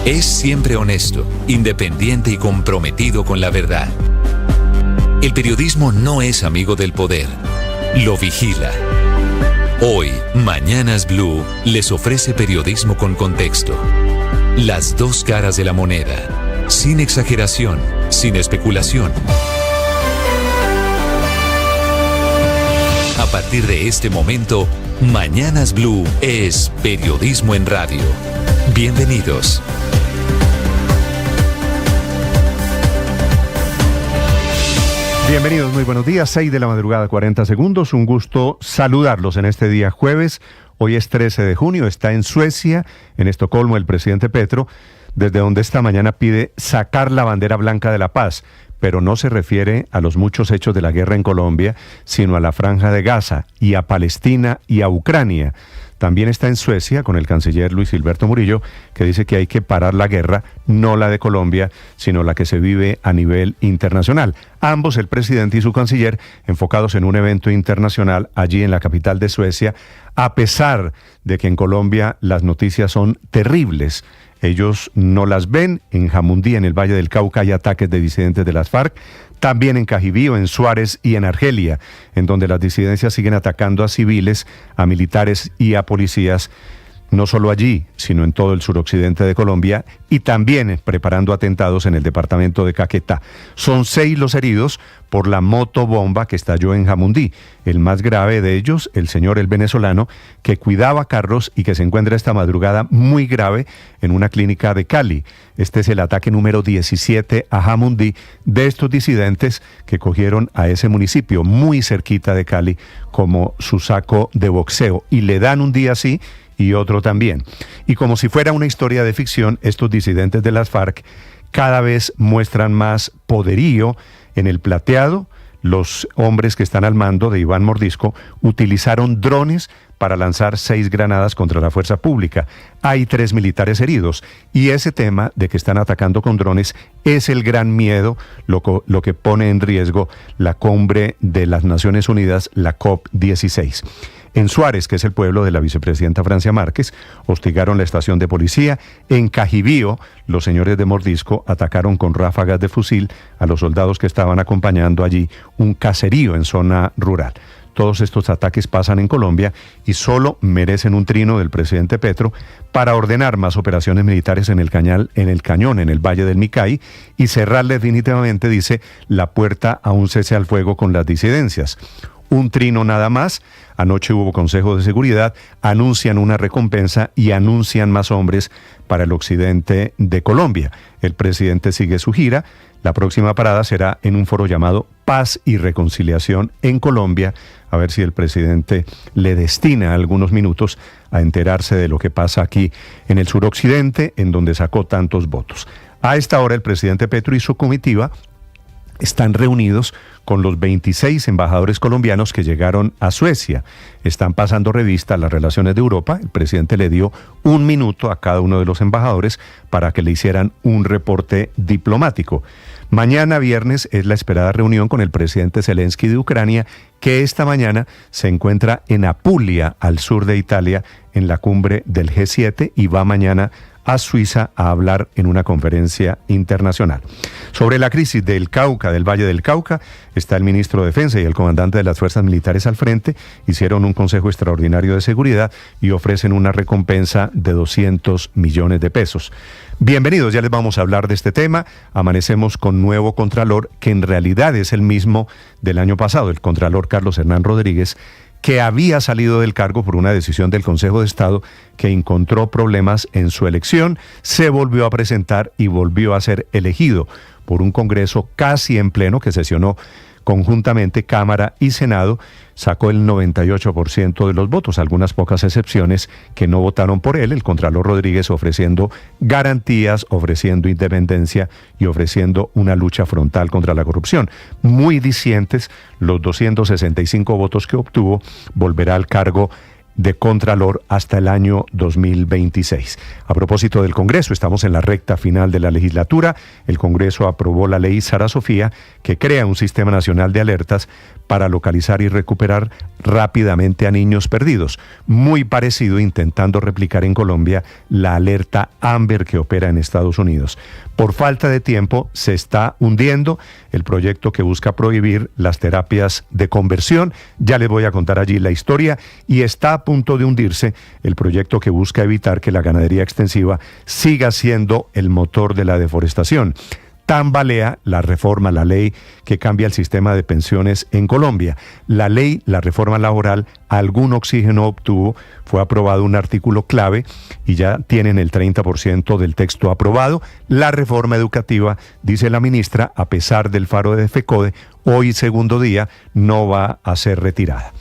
Es siempre honesto, independiente y comprometido con la verdad. El periodismo no es amigo del poder, lo vigila. Hoy, Mañanas Blue les ofrece periodismo con contexto. Las dos caras de la moneda, sin exageración, sin especulación. A partir de este momento, Mañanas Blue es periodismo en radio. Bienvenidos. Bienvenidos, muy buenos días, 6 de la madrugada, 40 segundos. Un gusto saludarlos en este día jueves. Hoy es 13 de junio, está en Suecia, en Estocolmo, el presidente Petro, desde donde esta mañana pide sacar la bandera blanca de la paz, pero no se refiere a los muchos hechos de la guerra en Colombia, sino a la Franja de Gaza y a Palestina y a Ucrania. También está en Suecia con el canciller Luis Gilberto Murillo, que dice que hay que parar la guerra, no la de Colombia, sino la que se vive a nivel internacional. Ambos, el presidente y su canciller, enfocados en un evento internacional allí en la capital de Suecia, a pesar de que en Colombia las noticias son terribles. Ellos no las ven. En Jamundí, en el Valle del Cauca, hay ataques de disidentes de las FARC. También en Cajibío, en Suárez y en Argelia, en donde las disidencias siguen atacando a civiles, a militares y a policías, no solo allí, sino en todo el suroccidente de Colombia, y también preparando atentados en el departamento de Caquetá. Son 6 los heridos por la motobomba que estalló en Jamundí. El más grave de ellos, el señor el venezolano, que cuidaba carros y que se encuentra esta madrugada muy grave en una clínica de Cali. Este es el ataque número 17 a Jamundí de estos disidentes que cogieron a ese municipio muy cerquita de Cali como su saco de boxeo, y le dan un día sí y otro también. Y como si fuera una historia de ficción, estos disidentes de las FARC cada vez muestran más poderío en el plateado. Los hombres que están al mando de Iván Mordisco utilizaron drones para lanzar 6 granadas contra la fuerza pública. Hay 3 militares heridos, y ese tema de que están atacando con drones es el gran miedo, lo que pone en riesgo la cumbre de las Naciones Unidas, la COP16. En Suárez, que es el pueblo de la vicepresidenta Francia Márquez, hostigaron la estación de policía. En Cajibío, los señores de Mordisco atacaron con ráfagas de fusil a los soldados que estaban acompañando allí un caserío en zona rural. Todos estos ataques pasan en Colombia y solo merecen un trino del presidente Petro para ordenar más operaciones militares en el Cañón, en el Valle del Micay, y cerrar definitivamente, dice, la puerta a un cese al fuego con las disidencias. Un trino nada más. Anoche hubo Consejo de Seguridad, anuncian una recompensa y anuncian más hombres para el occidente de Colombia. El presidente sigue su gira. La próxima parada será en un foro llamado Paz y Reconciliación en Colombia, a ver si el presidente le destina algunos minutos a enterarse de lo que pasa aquí en el suroccidente, en donde sacó tantos votos. A esta hora el presidente Petro y su comitiva están reunidos con los 26 embajadores colombianos que llegaron a Suecia. Están pasando revista a las relaciones de Europa. El presidente le dio 1 minuto a cada uno de los embajadores para que le hicieran un reporte diplomático. Mañana viernes es la esperada reunión con el presidente Zelensky de Ucrania, que esta mañana se encuentra en Apulia, al sur de Italia, en la cumbre del G7, y va mañana a Suiza a hablar en una conferencia internacional. Sobre la crisis del Cauca, del Valle del Cauca, está el ministro de Defensa y el comandante de las fuerzas militares al frente. Hicieron un consejo extraordinario de seguridad y ofrecen una recompensa de 200 millones de pesos. Bienvenidos, ya les vamos a hablar de este tema. Amanecemos con nuevo contralor, que en realidad es el mismo del año pasado, el contralor Carlos Hernán Rodríguez, que había salido del cargo por una decisión del Consejo de Estado que encontró problemas en su elección, se volvió a presentar y volvió a ser elegido por un Congreso casi en pleno que sesionó conjuntamente Cámara y Senado. Sacó el 98% de los votos, algunas pocas excepciones que no votaron por él. El contralor Rodríguez ofreciendo garantías, ofreciendo independencia y ofreciendo una lucha frontal contra la corrupción. Muy dicientes los 265 votos que obtuvo. Volverá al cargo de Contralor hasta el año 2026. A propósito del Congreso, estamos en la recta final de la legislatura. El Congreso aprobó la ley Sara Sofía, que crea un sistema nacional de alertas para localizar y recuperar rápidamente a niños perdidos, muy parecido intentando replicar en Colombia la alerta Amber que opera en Estados Unidos. Por falta de tiempo se está hundiendo el proyecto que busca prohibir las terapias de conversión. Ya les voy a contar allí la historia. Y está a punto de hundirse el proyecto que busca evitar que la ganadería extensiva siga siendo el motor de la deforestación. Tambalea la reforma, la ley que cambia el sistema de pensiones en Colombia. La ley, la reforma laboral, algún oxígeno obtuvo, fue aprobado un artículo clave y ya tienen el 30% del texto aprobado. La reforma educativa, dice la ministra, a pesar del faro de FECODE, hoy segundo día, no va a ser retirada.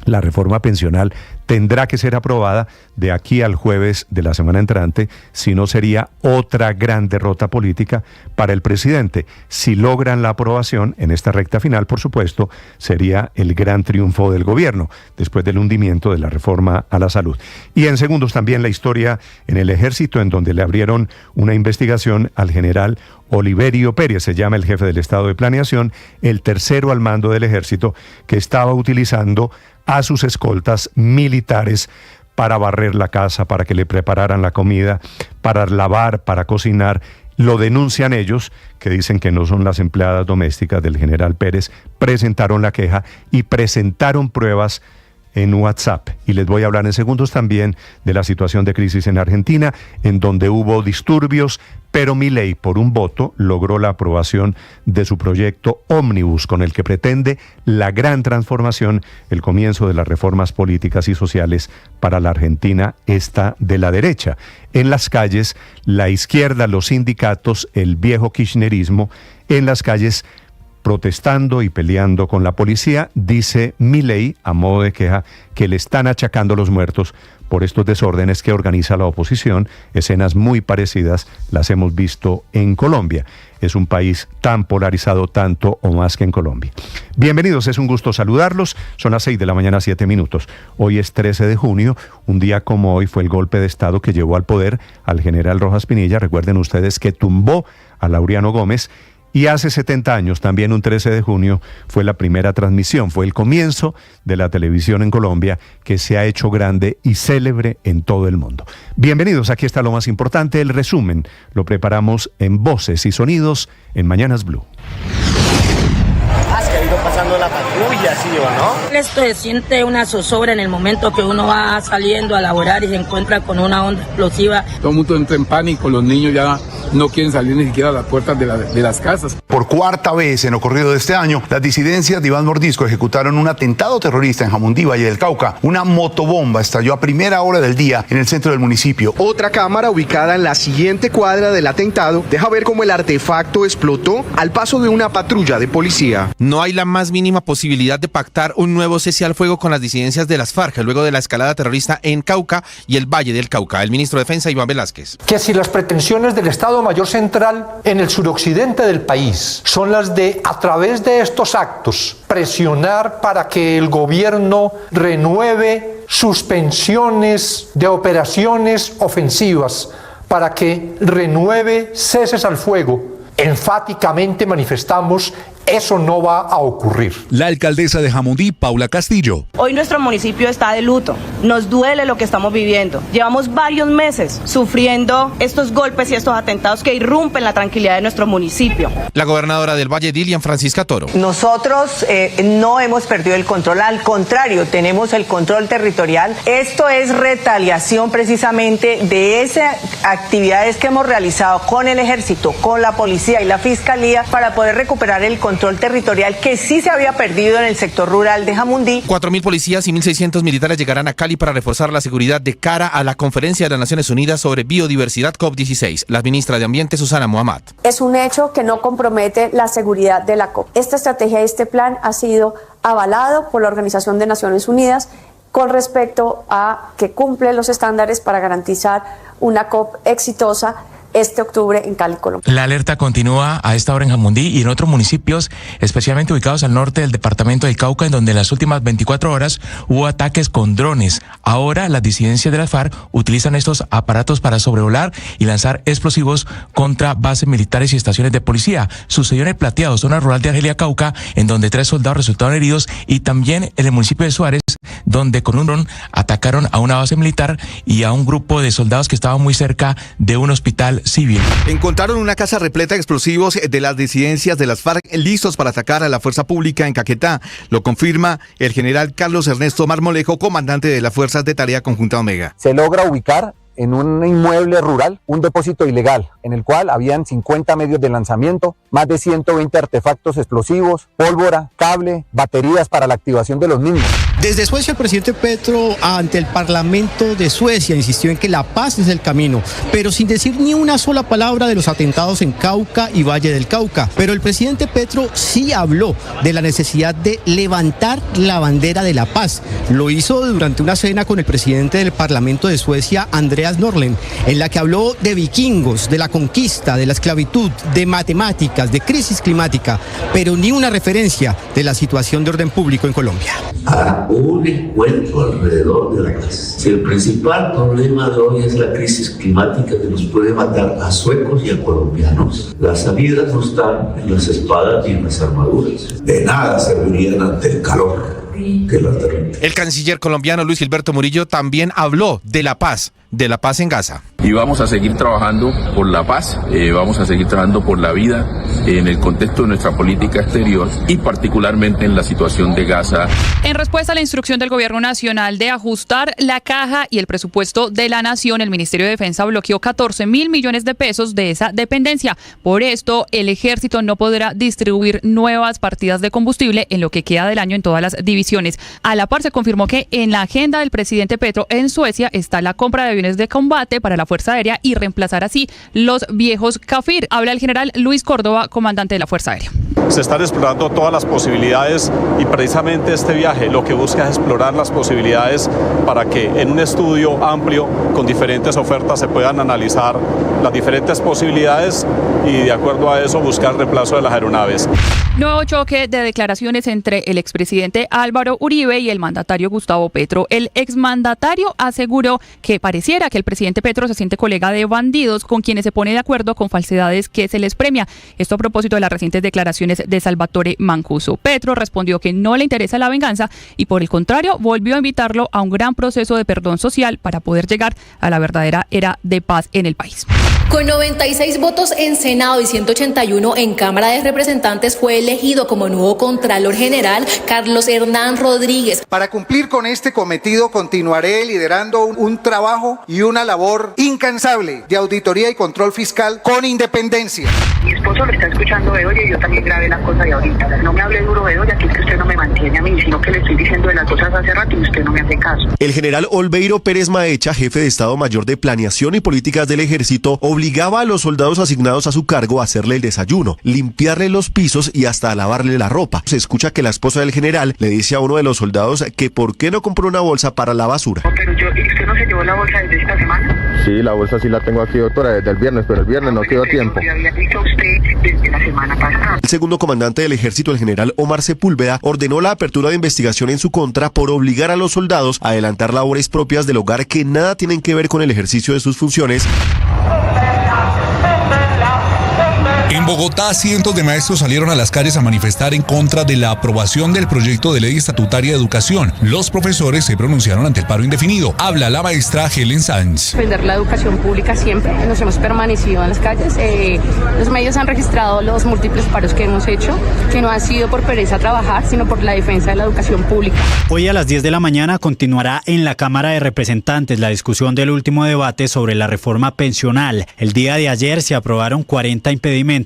La reforma pensional tendrá que ser aprobada de aquí al jueves de la semana entrante, si no sería otra gran derrota política para el presidente. Si logran la aprobación en esta recta final, por supuesto, sería el gran triunfo del gobierno, después del hundimiento de la reforma a la salud. Y en segundos también la historia en el ejército, en donde le abrieron una investigación al general Oliverio Pérez, se llama el jefe del Estado de Planeación, el tercero al mando del ejército, que estaba utilizando a sus escoltas militares para barrer la casa, para que le prepararan la comida, para lavar, para cocinar. Lo denuncian ellos, que dicen que no son las empleadas domésticas del general Pérez, presentaron la queja y presentaron pruebas en WhatsApp. Y les voy a hablar en segundos también de la situación de crisis en Argentina, en donde hubo disturbios, pero Milei, por un voto, logró la aprobación de su proyecto Ómnibus, con el que pretende la gran transformación, el comienzo de las reformas políticas y sociales para la Argentina, esta de la derecha. En las calles, la izquierda, los sindicatos, el viejo kirchnerismo, en las calles protestando y peleando con la policía, dice Milei, a modo de queja, que le están achacando los muertos por estos desórdenes que organiza la oposición. Escenas muy parecidas las hemos visto en Colombia. Es un país tan polarizado, tanto o más que en Colombia. Bienvenidos, es un gusto saludarlos. Son las 6 de la mañana, 7 minutos. Hoy es 13 de junio, un día como hoy fue el golpe de Estado que llevó al poder al general Rojas Pinilla. Recuerden ustedes que tumbó a Laureano Gómez. Y hace 70 años, también un 13 de junio, fue la primera transmisión, fue el comienzo de la televisión en Colombia, que se ha hecho grande y célebre en todo el mundo. Bienvenidos, aquí está lo más importante, el resumen. Lo preparamos en Voces y Sonidos en Mañanas Blue. Que ha ido pasando la patrulla, ¿sí o no? Esto se siente una zozobra en el momento que uno va saliendo a laborar y se encuentra con una onda explosiva. Todo el mundo entra en pánico, los niños ya no quieren salir ni siquiera a las puertas de las casas. Por cuarta vez en lo corrido de este año, las disidencias de Iván Mordisco ejecutaron un atentado terrorista en Jamundí, Valle del Cauca. Una motobomba estalló a primera hora del día en el centro del municipio. Otra cámara ubicada en la siguiente cuadra del atentado deja ver cómo el artefacto explotó al paso de una patrulla de policía. No hay la más mínima posibilidad de pactar un nuevo cese al fuego con las disidencias de las FARC luego de la escalada terrorista en Cauca y el Valle del Cauca. El ministro de Defensa, Iván Velázquez. Que si las pretensiones del Estado Mayor Central en el suroccidente del país son las de, a través de estos actos, presionar para que el gobierno renueve suspensiones de operaciones ofensivas, para que renueve ceses al fuego, enfáticamente manifestamos: eso no va a ocurrir. La alcaldesa de Jamundí, Paula Castillo. Hoy nuestro municipio está de luto. Nos duele lo que estamos viviendo. Llevamos varios meses sufriendo estos golpes y estos atentados que irrumpen la tranquilidad de nuestro municipio. La gobernadora del Valle, Dilian Francisca Toro. Nosotros no hemos perdido el control, al contrario, tenemos el control territorial. Esto es retaliación precisamente de esas actividades que hemos realizado con el ejército, con la policía y la fiscalía para poder recuperar el control territorial que sí se había perdido en el sector rural de Jamundí. 4.000 policías y 1.600 militares llegarán a Cali para reforzar la seguridad de cara a la Conferencia de las Naciones Unidas sobre Biodiversidad COP16. La ministra de Ambiente, Susana Muhammad. Es un hecho que no compromete la seguridad de la COP. Esta estrategia y este plan ha sido avalado por la Organización de Naciones Unidas con respecto a que cumple los estándares para garantizar una COP exitosa, este octubre en Cali, Colombia. La alerta continúa a esta hora en Jamundí y en otros municipios, especialmente ubicados al norte del departamento del Cauca, en donde en las últimas 24 horas hubo ataques con drones. Ahora las disidencias de las FARC utilizan estos aparatos para sobrevolar y lanzar explosivos contra bases militares y estaciones de policía. Sucedió en El Plateado, zona rural de Argelia, Cauca, en donde 3 soldados resultaron heridos, y también en el municipio de Suárez, donde con un dron atacaron a una base militar y a un grupo de soldados que estaban muy cerca de un hospital civil. Encontraron una casa repleta de explosivos de las disidencias de las FARC listos para atacar a la fuerza pública en Caquetá. Lo confirma el general Carlos Ernesto Marmolejo, comandante de las Fuerzas de Tarea Conjunta Omega. Se logra ubicar en un inmueble rural un depósito ilegal en el cual habían 50 medios de lanzamiento, más de 120 artefactos explosivos, pólvora, cable, baterías para la activación de los mismos. Desde Suecia, el presidente Petro ante el Parlamento de Suecia insistió en que la paz es el camino, pero sin decir ni una sola palabra de los atentados en Cauca y Valle del Cauca. Pero el presidente Petro sí habló de la necesidad de levantar la bandera de la paz. Lo hizo durante una cena con el presidente del Parlamento de Suecia, Andreas Norlén, en la que habló de vikingos, de la conquista, de la esclavitud, de matemáticas, de crisis climática, pero ni una referencia de la situación de orden público en Colombia. Un encuentro alrededor de la paz. Si el principal problema de hoy es la crisis climática que nos puede matar a suecos y a colombianos, las salidas no están en las espadas ni en las armaduras. De nada servirían ante el calor que las derrite. El canciller colombiano Luis Gilberto Murillo también habló de la paz en Gaza. Y vamos a seguir trabajando por la paz, vamos a seguir trabajando por la vida en el contexto de nuestra política exterior y particularmente en la situación de Gaza. En respuesta a la instrucción del Gobierno Nacional de ajustar la caja y el presupuesto de la Nación, el Ministerio de Defensa bloqueó 14.000 millones de pesos de esa dependencia. Por esto, el Ejército no podrá distribuir nuevas partidas de combustible en lo que queda del año en todas las divisiones. A la par, se confirmó que en la agenda del presidente Petro en Suecia está la compra de aviones de combate para la Fuerza Aérea y reemplazar así los viejos Kafir. Habla el general Luis Córdoba, comandante de la Fuerza Aérea. Se están explorando todas las posibilidades y precisamente este viaje lo que busca es explorar las posibilidades para que en un estudio amplio con diferentes ofertas se puedan analizar las diferentes posibilidades y de acuerdo a eso buscar el reemplazo de las aeronaves. Nuevo choque de declaraciones entre el expresidente Álvaro Uribe y el mandatario Gustavo Petro. El exmandatario aseguró que pareciera que el presidente Petro se siente colega de bandidos con quienes se pone de acuerdo con falsedades que se les premia. Esto a propósito de las recientes declaraciones de Salvatore Mancuso. Petro respondió que no le interesa la venganza y por el contrario volvió a invitarlo a un gran proceso de perdón social para poder llegar a la verdadera era de paz en el país. Con 96 votos en Senado y 181 en Cámara de Representantes fue elegido como nuevo Contralor General Carlos Hernán Rodríguez. Para cumplir con este cometido continuaré liderando un trabajo y una labor incansable de auditoría y control fiscal con independencia. Mi esposo lo está escuchando Bedoya y yo también grabé la cosa de ahorita. No me hable duro Bedoya, que es que usted no me mantiene a mí, sino que le estoy diciendo de las cosas hace rato y usted no me hace caso. El general Olveiro Pérez Maecha, jefe de Estado Mayor de Planeación y Políticas del Ejército, obligaba a los soldados asignados a su cargo a hacerle el desayuno, limpiarle los pisos y hasta a lavarle la ropa. Se escucha que la esposa del general le dice a uno de los soldados que por qué no compró una bolsa para la basura. Pero ¿usted no se llevó la bolsa desde esta semana? Sí, la bolsa sí la tengo aquí, doctora, desde el viernes, pero el viernes no quedó tiempo. Le había dicho a usted desde la semana pasada. El segundo comandante del Ejército, el general Omar Sepúlveda, ordenó la apertura de investigación en su contra por obligar a los soldados a adelantar labores propias del hogar que nada tienen que ver con el ejercicio de sus funciones. En Bogotá, cientos de maestros salieron a las calles a manifestar en contra de la aprobación del proyecto de ley estatutaria de educación. Los profesores se pronunciaron ante el paro indefinido. Habla la maestra Helen Sanz. Defender la educación pública siempre. Nos hemos permanecido en las calles. Los medios han registrado los múltiples paros que hemos hecho, que no ha sido por pereza a trabajar, sino por la defensa de la educación pública. Hoy a las 10 de la mañana continuará en la Cámara de Representantes la discusión del último debate sobre la reforma pensional. El día de ayer se aprobaron 40 impedimentos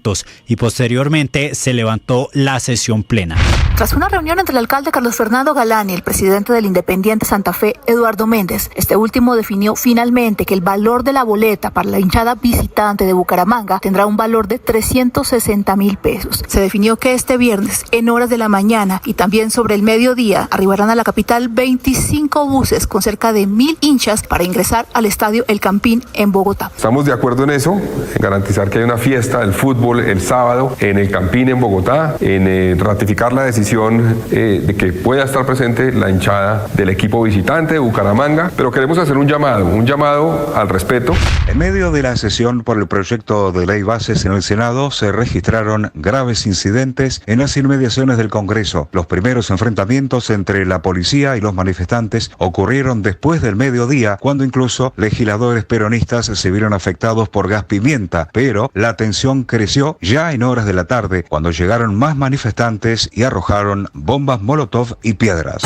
y posteriormente se levantó la sesión plena. Tras una reunión entre el alcalde Carlos Fernando Galán y el presidente del Independiente Santa Fe, Eduardo Méndez, este último definió finalmente que el valor de la boleta para la hinchada visitante de Bucaramanga tendrá un valor de 360.000 pesos. Se definió que este viernes, en horas de la mañana y también sobre el mediodía, arribarán a la capital 25 buses con cerca de 1.000 hinchas para ingresar al estadio El Campín en Bogotá. Estamos de acuerdo en eso, en garantizar que hay una fiesta del fútbol el sábado en El Campín en Bogotá, en ratificar la decisión de que pueda estar presente la hinchada del equipo visitante de Bucaramanga, pero queremos hacer un llamado al respeto. En medio de la sesión por el proyecto de ley bases en el Senado se registraron graves incidentes en las inmediaciones del Congreso. Los primeros enfrentamientos entre la policía y los manifestantes ocurrieron después del mediodía, cuando incluso legisladores peronistas se vieron afectados por gas pimienta, pero la tensión creció ya en horas de la tarde, cuando llegaron más manifestantes y arrojaron bombas molotov y piedras.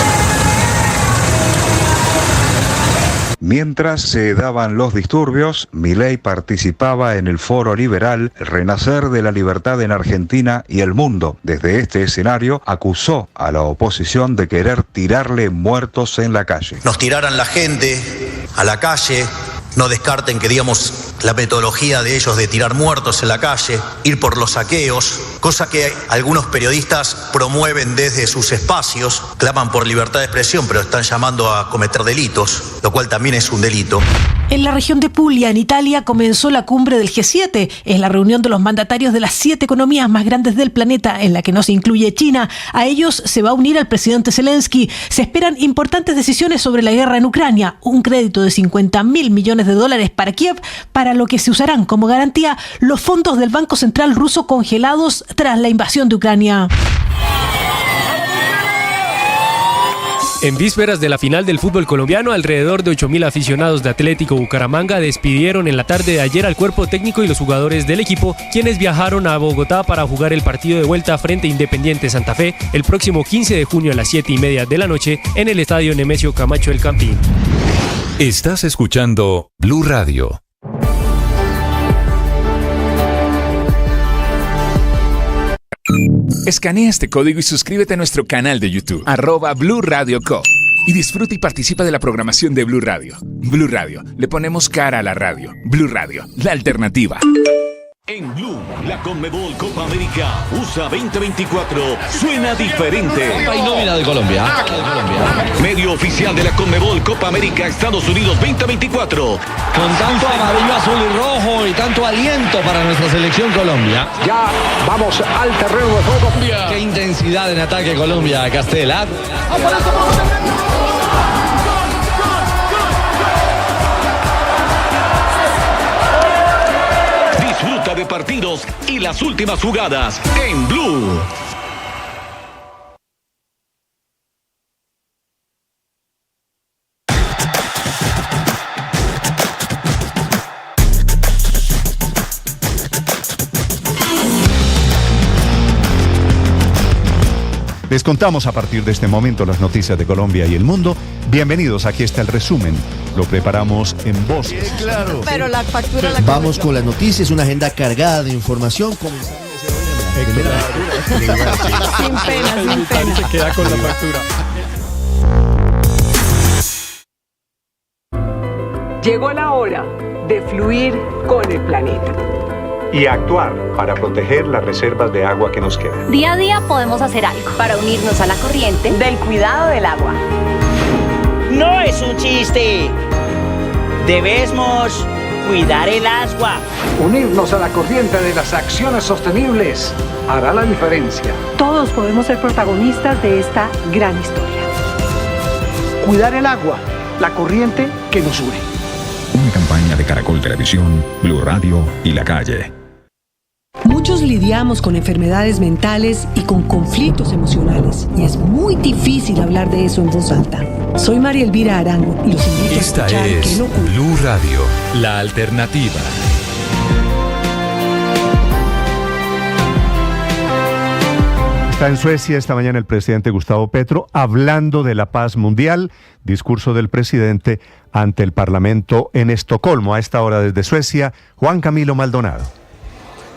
Mientras se daban los disturbios, Milei participaba en el foro liberal Renacer de la Libertad en Argentina y el Mundo. Desde este escenario acusó a la oposición de querer tirarle muertos en la calle. Nos tiraran la gente a la calle, no descarten que, digamos, la metodología de ellos de tirar muertos en la calle, ir por los saqueos, cosa que algunos periodistas promueven desde sus espacios, claman por libertad de expresión, pero están llamando a cometer delitos, lo cual también es un delito. En la región de Puglia, en Italia, comenzó la cumbre del G7. Es la reunión de los mandatarios de las 7 economías más grandes del planeta, en la que no se incluye China. A ellos se va a unir el presidente Zelensky. Se esperan importantes decisiones sobre la guerra en Ucrania, un crédito de $50.000 millones para Kiev, para lo que se usarán como garantía los fondos del Banco Central ruso congelados tras la invasión de Ucrania. En vísperas de la final del fútbol colombiano, alrededor de 8.000 aficionados de Atlético Bucaramanga despidieron en la tarde de ayer al cuerpo técnico y los jugadores del equipo, quienes viajaron a Bogotá para jugar el partido de vuelta frente a Independiente Santa Fe el próximo 15 de junio a las 7:30 de la noche en el estadio Nemesio Camacho El Campín. Estás escuchando Blue Radio. Escanea este código y suscríbete a nuestro canal de YouTube, @Blue Radio Co. Y disfruta y participa de la programación de Blue Radio. Blue Radio, le ponemos cara a la radio. Blue Radio, la alternativa. En Blue, la Conmebol Copa América USA 2024 suena diferente. Hay nómina de Colombia. Medio oficial de la Conmebol Copa América Estados Unidos 2024. Con tanto amarillo, azul y rojo y tanto aliento para nuestra selección Colombia. Ya vamos al terreno de juego. Qué intensidad en ataque Colombia, Castela. Disfruta de partidos y las últimas jugadas en Blue. Les contamos a partir de este momento las noticias de Colombia y el mundo. Bienvenidos, aquí está el resumen. Lo preparamos en voces. Claro. Pero la factura la Vamos con las noticias, una agenda cargada de información. Sin pena, sin pena. Se queda con la factura. Llegó la hora de fluir con el planeta. Y actuar para proteger las reservas de agua que nos quedan. Día a día podemos hacer algo para unirnos a la corriente del cuidado del agua. No es un chiste. Debemos cuidar el agua. Unirnos a la corriente de las acciones sostenibles hará la diferencia. Todos podemos ser protagonistas de esta gran historia. Cuidar el agua, la corriente que nos une. Una campaña de Caracol Televisión, Blue Radio y La Calle. Muchos lidiamos con enfermedades mentales y con conflictos emocionales, y es muy difícil hablar de eso en voz alta. Soy María Elvira Arango y los invito a escuchar Esta es Blue Radio, la alternativa. Está en Suecia esta mañana el presidente Gustavo Petro hablando de la paz mundial, discurso del presidente ante el Parlamento en Estocolmo. A esta hora desde Suecia, Juan Camilo Maldonado.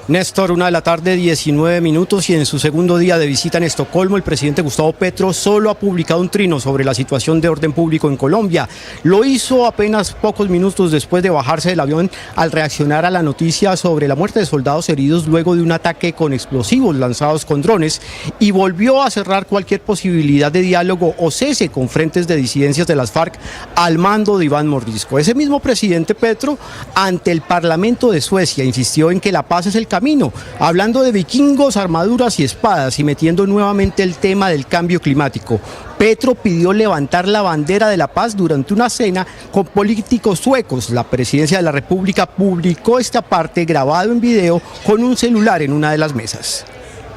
Néstor, 1:19 p.m. y en su segundo día de visita en Estocolmo, el presidente Gustavo Petro solo ha publicado un trino sobre la situación de orden público en Colombia. Lo hizo apenas pocos minutos después de bajarse del avión al reaccionar a la noticia sobre la muerte de soldados heridos luego de un ataque con explosivos lanzados con drones, y volvió a cerrar cualquier posibilidad de diálogo o cese con frentes de disidencias de las FARC al mando de Iván Mordisco. Ese mismo presidente Petro, ante el Parlamento de Suecia, insistió en que la paz es el camino, hablando de vikingos, armaduras y espadas y metiendo nuevamente el tema del cambio climático. Petro pidió levantar la bandera de la paz durante una cena con políticos suecos. La Presidencia de la República publicó esta parte grabado en video con un celular en una de las mesas.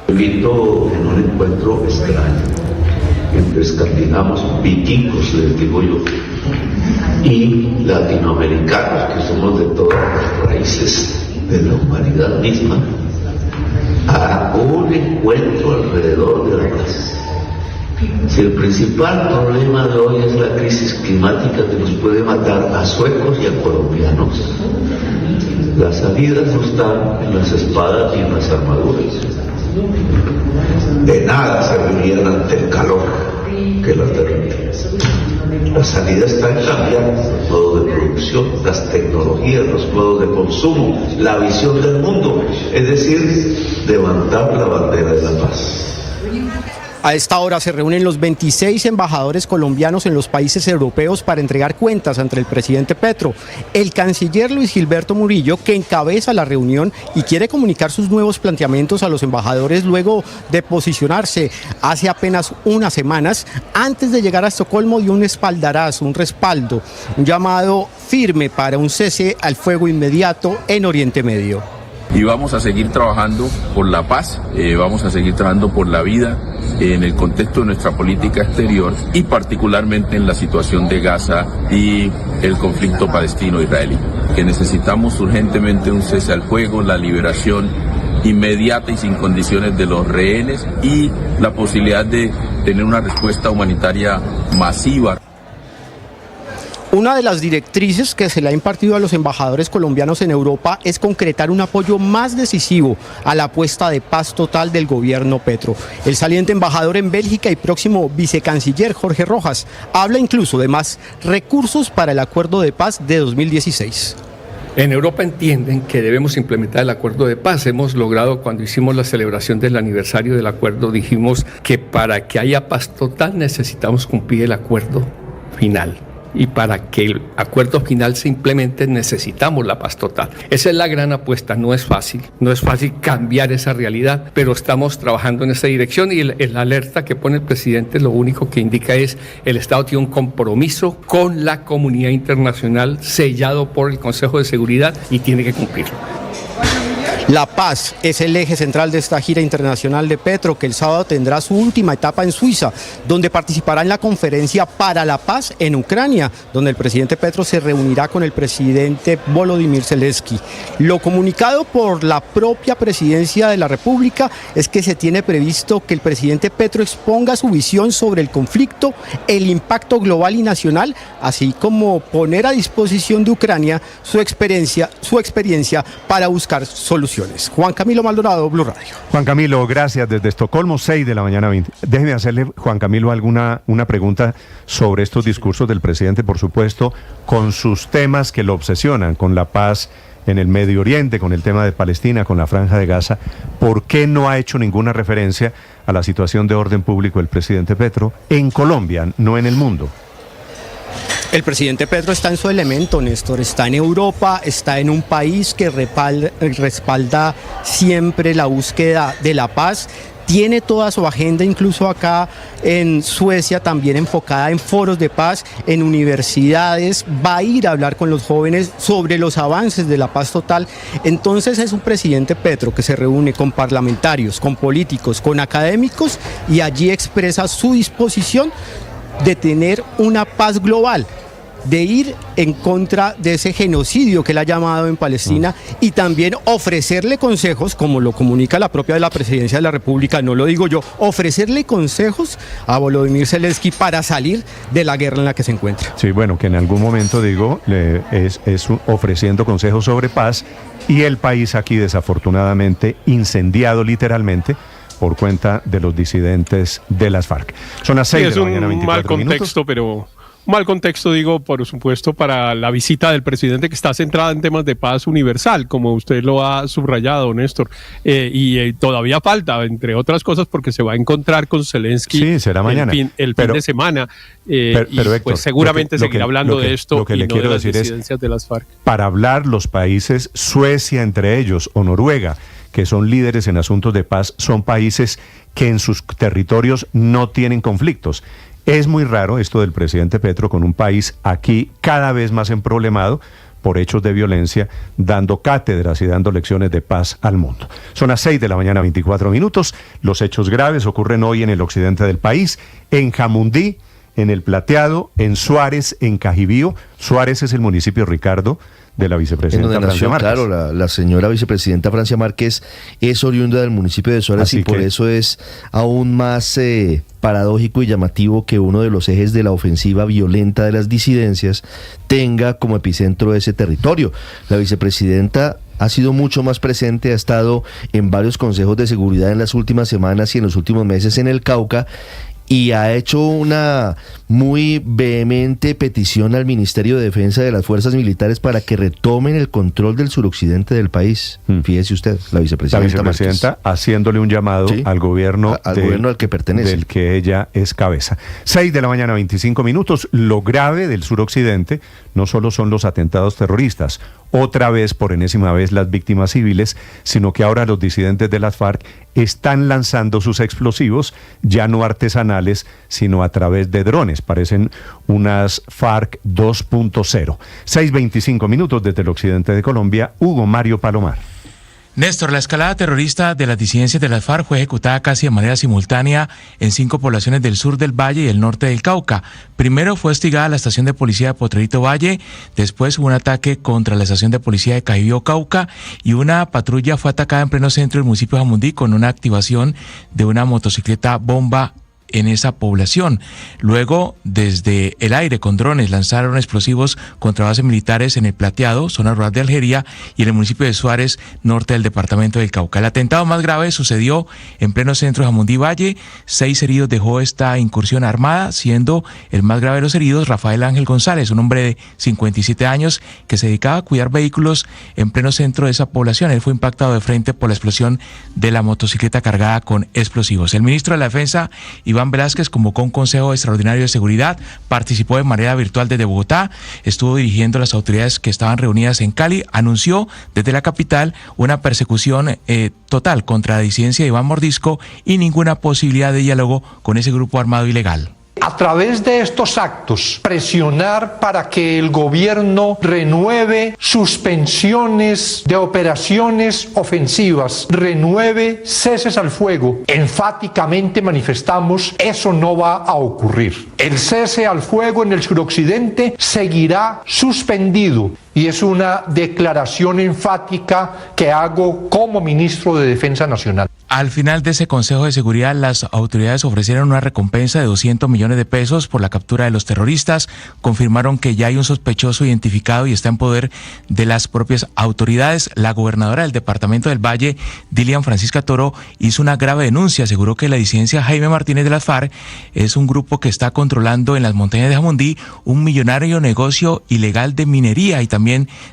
Invito en un encuentro extraño entre escandinavos, vikingos les digo yo, y latinoamericanos, que somos de todas las raíces de la humanidad misma, a un encuentro alrededor de la paz. Si el principal problema de hoy es la crisis climática que nos puede matar a suecos y a colombianos, las salidas no están en las espadas ni en las armaduras. De nada servirían ante el calor que las derrite. La salida está en cambiar los modos de producción, las tecnologías, los modos de consumo, la visión del mundo, es decir, levantar la bandera de la paz. A esta hora se reúnen los 26 embajadores colombianos en los países europeos para entregar cuentas ante el presidente Petro. El canciller Luis Gilberto Murillo, que encabeza la reunión y quiere comunicar sus nuevos planteamientos a los embajadores luego de posicionarse hace apenas unas semanas, antes de llegar a Estocolmo, dio un espaldarazo, un respaldo, un llamado firme para un cese al fuego inmediato en Oriente Medio. Y vamos a seguir trabajando por la paz, vamos a seguir trabajando por la vida en el contexto de nuestra política exterior y particularmente en la situación de Gaza y el conflicto palestino-israelí. Que necesitamos urgentemente un cese al fuego, la liberación inmediata y sin condiciones de los rehenes y la posibilidad de tener una respuesta humanitaria masiva. Una de las directrices que se le ha impartido a los embajadores colombianos en Europa es concretar un apoyo más decisivo a la apuesta de paz total del gobierno Petro. El saliente embajador en Bélgica y próximo vicecanciller Jorge Rojas habla incluso de más recursos para el acuerdo de paz de 2016. En Europa entienden que debemos implementar el acuerdo de paz. Hemos logrado, cuando hicimos la celebración del aniversario del acuerdo, dijimos que para que haya paz total necesitamos cumplir el acuerdo final. Y para que el acuerdo final se implemente necesitamos la paz total. Esa es la gran apuesta, no es fácil cambiar esa realidad, pero estamos trabajando en esa dirección y el alerta que pone el presidente lo único que indica es el Estado tiene un compromiso con la comunidad internacional sellado por el Consejo de Seguridad y tiene que cumplirlo. La paz es el eje central de esta gira internacional de Petro, que el sábado tendrá su última etapa en Suiza, donde participará en la conferencia para la paz en Ucrania, donde el presidente Petro se reunirá con el presidente Volodymyr Zelensky. Lo comunicado por la propia presidencia de la República es que se tiene previsto que el presidente Petro exponga su visión sobre el conflicto, el impacto global y nacional, así como poner a disposición de Ucrania su experiencia para buscar soluciones. Juan Camilo Maldonado, Blue Radio. Juan Camilo, gracias. Desde Estocolmo, 6:20 a.m. Déjeme hacerle, Juan Camilo, una pregunta sobre estos discursos del presidente, por supuesto, con sus temas que lo obsesionan, con la paz en el Medio Oriente, con el tema de Palestina, con la Franja de Gaza. ¿Por qué no ha hecho ninguna referencia a la situación de orden público del presidente Petro en Colombia, no en el mundo? El presidente Petro está en su elemento, Néstor, está en Europa, está en un país que respalda siempre la búsqueda de la paz. Tiene toda su agenda, incluso acá en Suecia, también enfocada en foros de paz, en universidades, va a ir a hablar con los jóvenes sobre los avances de la paz total. Entonces es un presidente Petro que se reúne con parlamentarios, con políticos, con académicos y allí expresa su disposición de tener una paz global. de ir en contra de ese genocidio que él ha llamado en Palestina y también ofrecerle consejos, como lo comunica la propia de la Presidencia de la República, no lo digo yo, ofrecerle consejos a Volodymyr Zelensky para salir de la guerra en la que se encuentra. Sí, bueno, que en algún momento, digo, es ofreciendo consejos sobre paz, y el país aquí desafortunadamente incendiado literalmente por cuenta de los disidentes de las FARC. Son las 6 de la mañana, 24 minutos. Es un mal contexto, pero... Mal contexto, digo, por supuesto, para la visita del presidente, que está centrada en temas de paz universal, como usted lo ha subrayado, Néstor. Y todavía falta, entre otras cosas, porque se va a encontrar con Zelensky. Sí, será mañana. El fin de semana. Pero Héctor, pues seguramente seguirá hablando de esto lo que y le no quiero de las decir disidencias de las FARC. Para hablar los países, Suecia entre ellos, o Noruega, que son líderes en asuntos de paz, son países que en sus territorios no tienen conflictos. Es muy raro esto del presidente Petro con un país aquí cada vez más emproblemado por hechos de violencia, dando cátedras y dando lecciones de paz al mundo. Son las 6 de la mañana, 24 minutos. Los hechos graves ocurren hoy en el occidente del país, en Jamundí, en El Plateado, en Suárez, en Cajibío. Suárez es el municipio, Ricardo, de la vicepresidenta Francia Márquez. Claro, la señora vicepresidenta Francia Márquez es oriunda del municipio de Suárez, y por eso es aún más paradójico y llamativo que uno de los ejes de la ofensiva violenta de las disidencias tenga como epicentro ese territorio. La vicepresidenta ha sido mucho más presente, ha estado en varios consejos de seguridad en las últimas semanas y en los últimos meses en el Cauca, y ha hecho una muy vehemente petición al Ministerio de Defensa de las Fuerzas Militares para que retomen el control del suroccidente del país. Fíjese usted, la vicepresidenta Márquez, haciéndole un llamado al gobierno, gobierno al que pertenece, del que ella es cabeza. 6 de la mañana, 25 minutos. Lo grave del suroccidente no solo son los atentados terroristas, otra vez, por enésima vez, las víctimas civiles, sino que ahora los disidentes de las FARC están lanzando sus explosivos, ya no artesanales, sino a través de drones. Parecen unas FARC 2.0. 6:25 minutos desde el occidente de Colombia. Hugo Mario Palomar. Néstor, la escalada terrorista de las disidencias de las FARC fue ejecutada casi de manera simultánea en 5 poblaciones del sur del Valle y el norte del Cauca. Primero fue hostigada la estación de policía de Potrerito Valle, después hubo un ataque contra la estación de policía de Cajibío, Cauca, y una patrulla fue atacada en pleno centro del municipio de Jamundí con una activación de una motocicleta bomba en esa población. Luego, desde el aire con drones lanzaron explosivos contra bases militares en El Plateado, zona rural de Algeria, y en el municipio de Suárez, norte del departamento del Cauca. El atentado más grave sucedió en pleno centro de Jamundí Valle. 6 heridos dejó esta incursión armada, siendo el más grave de los heridos Rafael Ángel González, un hombre de 57 años que se dedicaba a cuidar vehículos en pleno centro de esa población. Él fue impactado de frente por la explosión de la motocicleta cargada con explosivos. El ministro de la Defensa, Iván Velázquez, convocó un consejo extraordinario de seguridad, participó de manera virtual desde Bogotá, estuvo dirigiendo a las autoridades que estaban reunidas en Cali, anunció desde la capital una persecución total contra la disidencia de Iván Mordisco y ninguna posibilidad de diálogo con ese grupo armado ilegal. A través de estos actos, presionar para que el gobierno renueve suspensiones de operaciones ofensivas, renueve ceses al fuego. Enfáticamente manifestamos, eso no va a ocurrir. El cese al fuego en el suroccidente seguirá suspendido. Y es una declaración enfática que hago como ministro de Defensa Nacional. Al final de ese Consejo de Seguridad, las autoridades ofrecieron una recompensa de 200 millones de pesos por la captura de los terroristas. Confirmaron que ya hay un sospechoso identificado y está en poder de las propias autoridades. La gobernadora del departamento del Valle, Dilian Francisca Toro, hizo una grave denuncia. Aseguró que la disidencia Jaime Martínez de las FARC es un grupo que está controlando en las montañas de Jamundí un millonario negocio ilegal de minería y también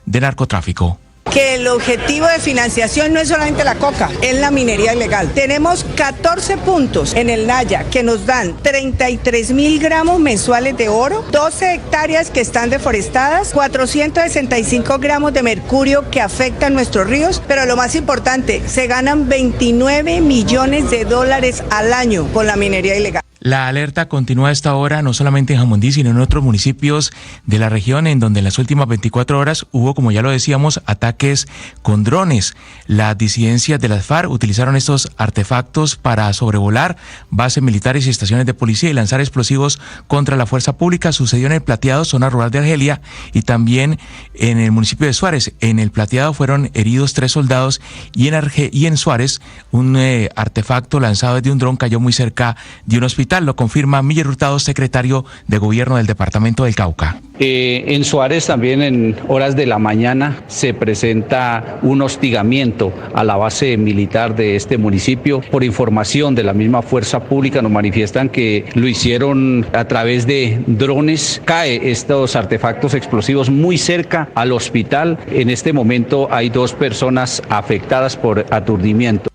de narcotráfico. Que el objetivo de financiación no es solamente la coca, es la minería ilegal. Tenemos 14 puntos en el Naya que nos dan 33.000 gramos mensuales de oro, 12 hectáreas que están deforestadas, 465 gramos de mercurio que afectan nuestros ríos, pero lo más importante, se ganan 29 millones de dólares al año con la minería ilegal. La alerta continúa a esta hora, no solamente en Jamundí, sino en otros municipios de la región, en donde en las últimas 24 horas hubo, como ya lo decíamos, ataques con drones. Las disidencias de las FARC utilizaron estos artefactos para sobrevolar bases militares y estaciones de policía y lanzar explosivos contra la fuerza pública. Sucedió en el Plateado, zona rural de Argelia, y también en el municipio de Suárez. En el Plateado fueron heridos 3 soldados y en Suárez un artefacto lanzado desde un dron cayó muy cerca de un hospital. Lo confirma Miller Hurtado, secretario de Gobierno del Departamento del Cauca. En Suárez también en horas de la mañana se presenta un hostigamiento a la base militar de este municipio. Por información de la misma fuerza pública nos manifiestan que lo hicieron a través de drones. Cae estos artefactos explosivos muy cerca al hospital. En este momento hay 2 personas afectadas por aturdimiento.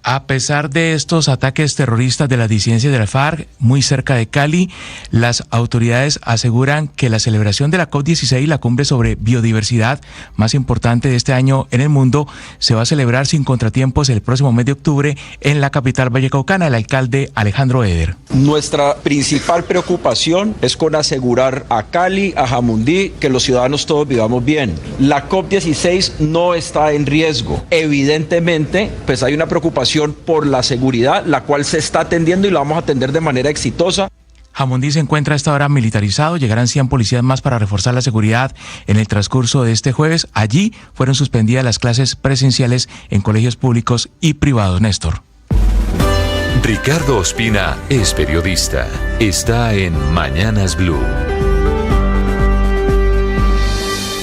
A pesar de estos ataques terroristas de las disidencias de la FARC muy cerca de Cali, las autoridades aseguran que la celebración de la COP16, la cumbre sobre biodiversidad más importante de este año en el mundo, se va a celebrar sin contratiempos el próximo mes de octubre en la capital vallecaucana. El alcalde Alejandro Eder. Nuestra principal preocupación es con asegurar a Cali, a Jamundí, que los ciudadanos todos vivamos bien. La COP16 no está en riesgo. Evidentemente, pues hay una preocupación por la seguridad, la cual se está atendiendo y la vamos a atender de manera exitosa. Jamundí se encuentra a esta hora militarizado, llegarán 100 policías más para reforzar la seguridad en el transcurso de este jueves. Allí fueron suspendidas las clases presenciales en colegios públicos y privados. Néstor. Ricardo Ospina es periodista. Está en Mañanas Blue.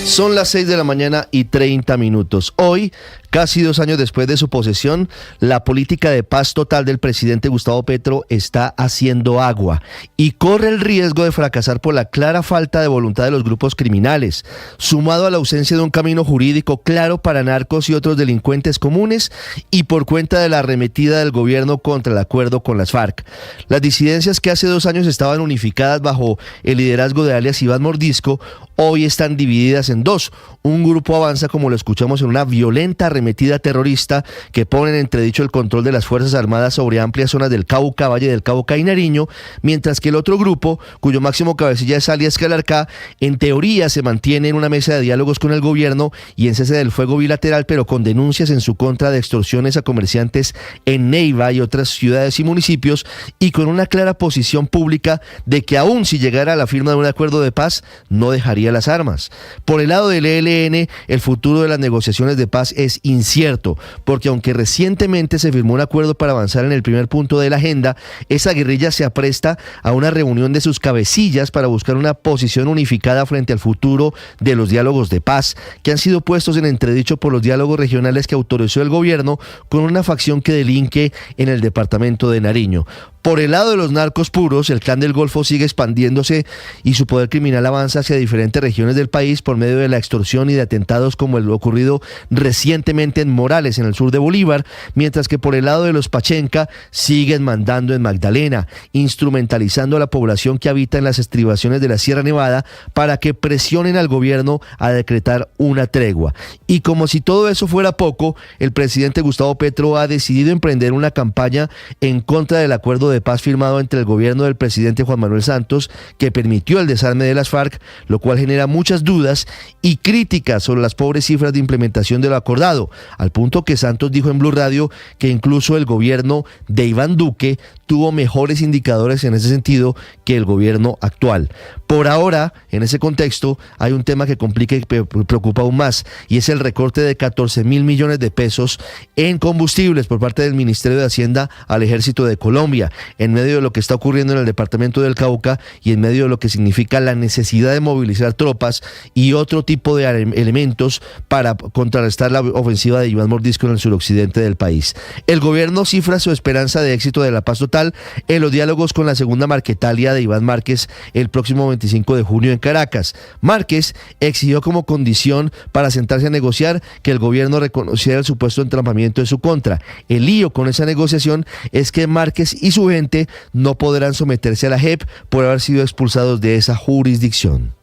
Son las 6:30 a.m. Hoy, casi 2 años después de su posesión, la política de paz total del presidente Gustavo Petro está haciendo agua y corre el riesgo de fracasar por la clara falta de voluntad de los grupos criminales, sumado a la ausencia de un camino jurídico claro para narcos y otros delincuentes comunes y por cuenta de la arremetida del gobierno contra el acuerdo con las FARC. Las disidencias que hace 2 años estaban unificadas bajo el liderazgo de alias Iván Mordisco, hoy están divididas en 2. Un grupo avanza, como lo escuchamos, en una violenta arremetida terrorista que pone en entredicho el control de las Fuerzas Armadas sobre amplias zonas del Cauca, Valle del Cauca y Nariño, mientras que el otro grupo, cuyo máximo cabecilla es alias Calarcá, en teoría se mantiene en una mesa de diálogos con el gobierno y en cese del fuego bilateral, pero con denuncias en su contra de extorsiones a comerciantes en Neiva y otras ciudades y municipios, y con una clara posición pública de que aún si llegara a la firma de un acuerdo de paz, no dejaría las armas. Por el lado del ELN, el futuro de las negociaciones de paz es incierto, porque aunque recientemente se firmó un acuerdo para avanzar en el primer punto de la agenda, esa guerrilla se apresta a una reunión de sus cabecillas para buscar una posición unificada frente al futuro de los diálogos de paz, que han sido puestos en entredicho por los diálogos regionales que autorizó el gobierno con una facción que delinque en el departamento de Nariño. Por el lado de los narcos puros, el Clan del Golfo sigue expandiéndose y su poder criminal avanza hacia diferentes regiones del país por medio de la extorsión y de atentados como el ocurrido recientemente en Morales, en el sur de Bolívar, mientras que por el lado de los Pachenca siguen mandando en Magdalena, instrumentalizando a la población que habita en las estribaciones de la Sierra Nevada para que presionen al gobierno a decretar una tregua. Y como si todo eso fuera poco, el presidente Gustavo Petro ha decidido emprender una campaña en contra del acuerdo de paz firmado entre el gobierno del presidente Juan Manuel Santos, que permitió el desarme de las FARC, lo cual genera muchas dudas y críticas sobre las pobres cifras de implementación de lo acordado, al punto que Santos dijo en Blue Radio que incluso el gobierno de Iván Duque tuvo mejores indicadores en ese sentido que el gobierno actual. Por ahora, en ese contexto, hay un tema que complica y preocupa aún más, y es el recorte de 14.000 millones de pesos en combustibles por parte del Ministerio de Hacienda al Ejército de Colombia, en medio de lo que está ocurriendo en el departamento del Cauca y en medio de lo que significa la necesidad de movilizar tropas y otro tipo de elementos para contrarrestar la ofensiva de Iván Mordisco en el suroccidente del país. El gobierno cifra su esperanza de éxito de la paz total en los diálogos con la segunda Marquetalia de Iván Márquez el próximo 25 de junio en Caracas. Márquez exigió como condición para sentarse a negociar que el gobierno reconociera el supuesto entrampamiento en su contra. El lío con esa negociación es que Márquez y su gente no podrán someterse a la JEP por haber sido expulsados de esa jurisdicción.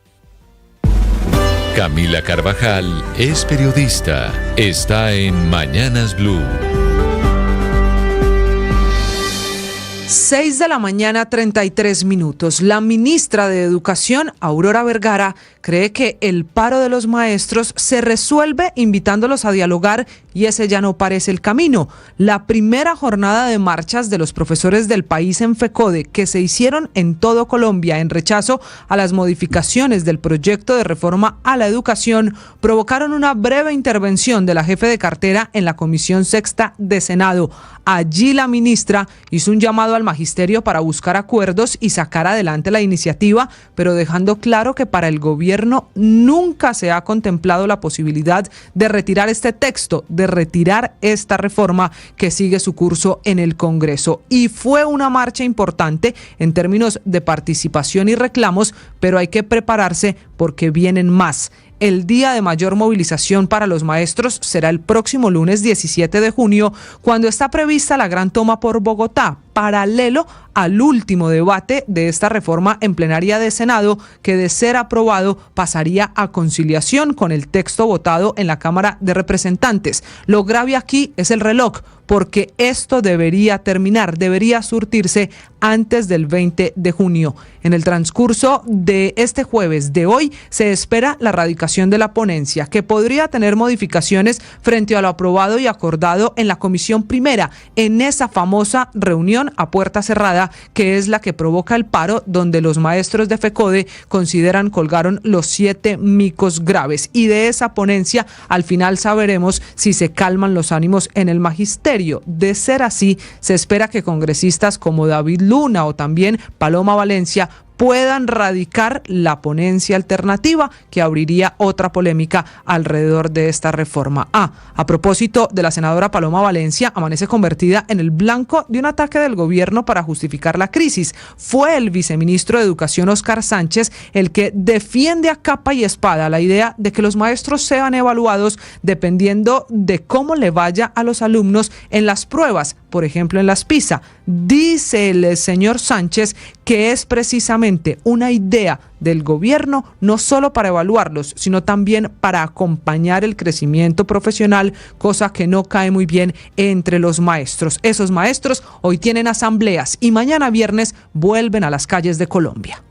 Camila Carvajal es periodista. Está en Mañanas Blue. 6 de la mañana, 33 minutos. La ministra de Educación, Aurora Vergara, cree que el paro de los maestros se resuelve invitándolos a dialogar y ese ya no parece el camino. La primera jornada de marchas de los profesores del país en FECODE, que se hicieron en todo Colombia en rechazo a las modificaciones del proyecto de reforma a la educación, provocaron una breve intervención de la jefe de cartera en la Comisión Sexta de Senado. Allí la ministra hizo un llamado al magisterio para buscar acuerdos y sacar adelante la iniciativa, pero dejando claro que para el gobierno nunca se ha contemplado la posibilidad de retirar este texto, de retirar esta reforma que sigue su curso en el Congreso. Y fue una marcha importante en términos de participación y reclamos, pero hay que prepararse porque vienen más. El día de mayor movilización para los maestros será el próximo lunes 17 de junio, cuando está prevista la gran toma por Bogotá, paralelo al último debate de esta reforma en plenaria de Senado, que de ser aprobado pasaría a conciliación con el texto votado en la Cámara de Representantes. Lo grave aquí es el reloj, porque esto debería terminar, debería surtirse antes del 20 de junio. En el transcurso de este jueves de hoy se espera la radicación de la ponencia, que podría tener modificaciones frente a lo aprobado y acordado en la Comisión Primera, en esa famosa reunión a puerta cerrada, que es la que provoca el paro, donde los maestros de FECODE consideran colgaron los 7 micos graves. Y de esa ponencia al final saberemos si se calman los ánimos en el magisterio. De ser así, se espera que congresistas como David Luna o también Paloma Valencia puedan radicar la ponencia alternativa, que abriría otra polémica alrededor de esta reforma. A propósito de la senadora Paloma Valencia, amanece convertida en el blanco de un ataque del gobierno para justificar la crisis. Fue el viceministro de Educación, Óscar Sánchez, el que defiende a capa y espada la idea de que los maestros sean evaluados dependiendo de cómo le vaya a los alumnos en las pruebas, por ejemplo en las PISA. Dice el señor Sánchez que es precisamente una idea del gobierno no solo para evaluarlos, sino también para acompañar el crecimiento profesional, cosa que no cae muy bien entre los maestros. Esos maestros hoy tienen asambleas y mañana viernes vuelven a las calles de Colombia.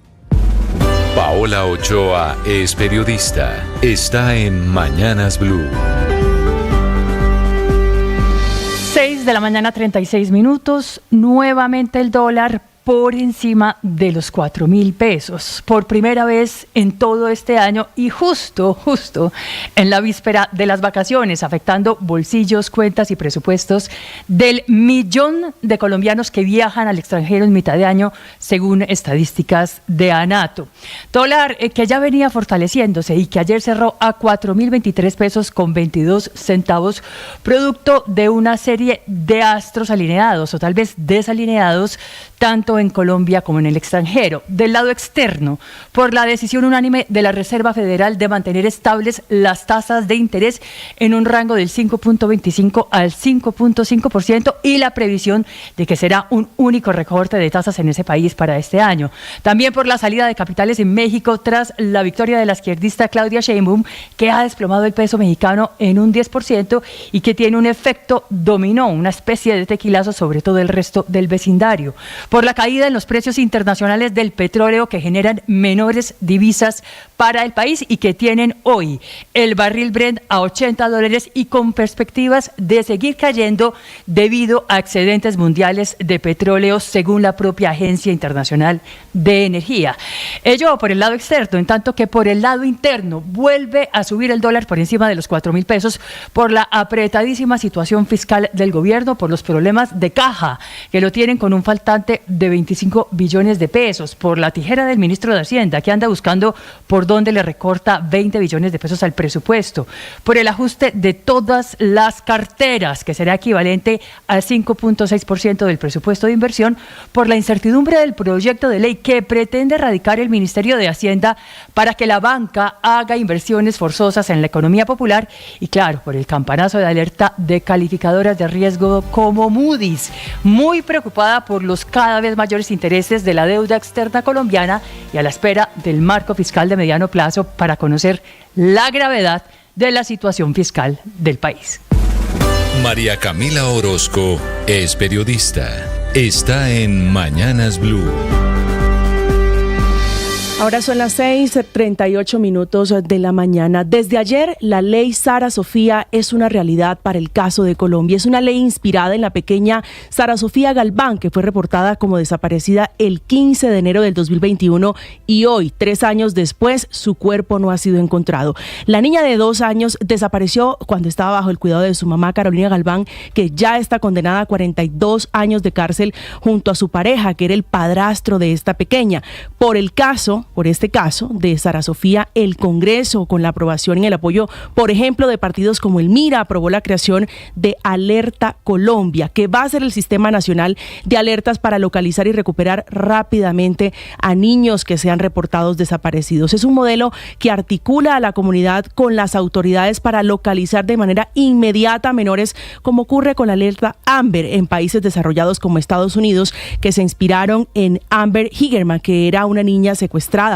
Paola Ochoa es periodista. Está en Mañanas Blue. 6 de la mañana, 36 minutos. Nuevamente el dólar por encima de los 4.000 pesos, por primera vez en todo este año y justo en la víspera de las vacaciones, afectando bolsillos, cuentas y presupuestos del millón de colombianos que viajan al extranjero en mitad de año, según estadísticas de ANATO. Dólar que ya venía fortaleciéndose y que ayer cerró a 4.023 pesos con 22 centavos, producto de una serie de astros alineados o tal vez desalineados, tanto en Colombia como en el extranjero. Del lado externo, por la decisión unánime de la Reserva Federal de mantener estables las tasas de interés en un rango del 5.25 al 5.5% y la previsión de que será un único recorte de tasas en ese país para este año. También por la salida de capitales en México tras la victoria de la izquierdista Claudia Sheinbaum, que ha desplomado el peso mexicano en un 10% y que tiene un efecto dominó, una especie de tequilazo sobre todo el resto del vecindario. Por la caída en los precios internacionales del petróleo, que generan menores divisas para el país y que tienen hoy el barril Brent a $80 y con perspectivas de seguir cayendo debido a excedentes mundiales de petróleo, según la propia Agencia Internacional de Energía. Ello por el lado externo, en tanto que por el lado interno vuelve a subir el dólar por encima de los 4.000 pesos por la apretadísima situación fiscal del gobierno, por los problemas de caja que lo tienen con un faltante de 25 billones de pesos, por la tijera del ministro de Hacienda, que anda buscando por dónde le recorta 20 billones de pesos al presupuesto, por el ajuste de todas las carteras, que será equivalente al 5.6% del presupuesto de inversión, por la incertidumbre del proyecto de ley que pretende erradicar el Ministerio de Hacienda para que la banca haga inversiones forzosas en la economía popular y, claro, por el campanazo de alerta de calificadoras de riesgo como Moody's, muy preocupada por los cada vez mayores intereses de la deuda externa colombiana y a la espera del marco fiscal de mediano plazo para conocer la gravedad de la situación fiscal del país. María Camila Orozco es periodista. está en Mañanas Blue. Ahora son las 6:38 de la mañana. Desde ayer, la ley Sara Sofía es una realidad para el caso de Colombia. Es una ley inspirada en la pequeña Sara Sofía Galván, que fue reportada como desaparecida el 15 de enero del 2021 y hoy, 3 años después, su cuerpo no ha sido encontrado. La niña de 2 años desapareció cuando estaba bajo el cuidado de su mamá, Carolina Galván, que ya está condenada a 42 años de cárcel junto a su pareja, que era el padrastro de esta pequeña. Por este caso de Sara Sofía, el Congreso, con la aprobación y el apoyo, por ejemplo, de partidos como el MIRA, aprobó la creación de Alerta Colombia, que va a ser el sistema nacional de alertas para localizar y recuperar rápidamente a niños que sean reportados desaparecidos. Es un modelo que articula a la comunidad con las autoridades para localizar de manera inmediata a menores, como ocurre con la alerta Amber en países desarrollados como Estados Unidos, que se inspiraron en Amber Higerman, que era una niña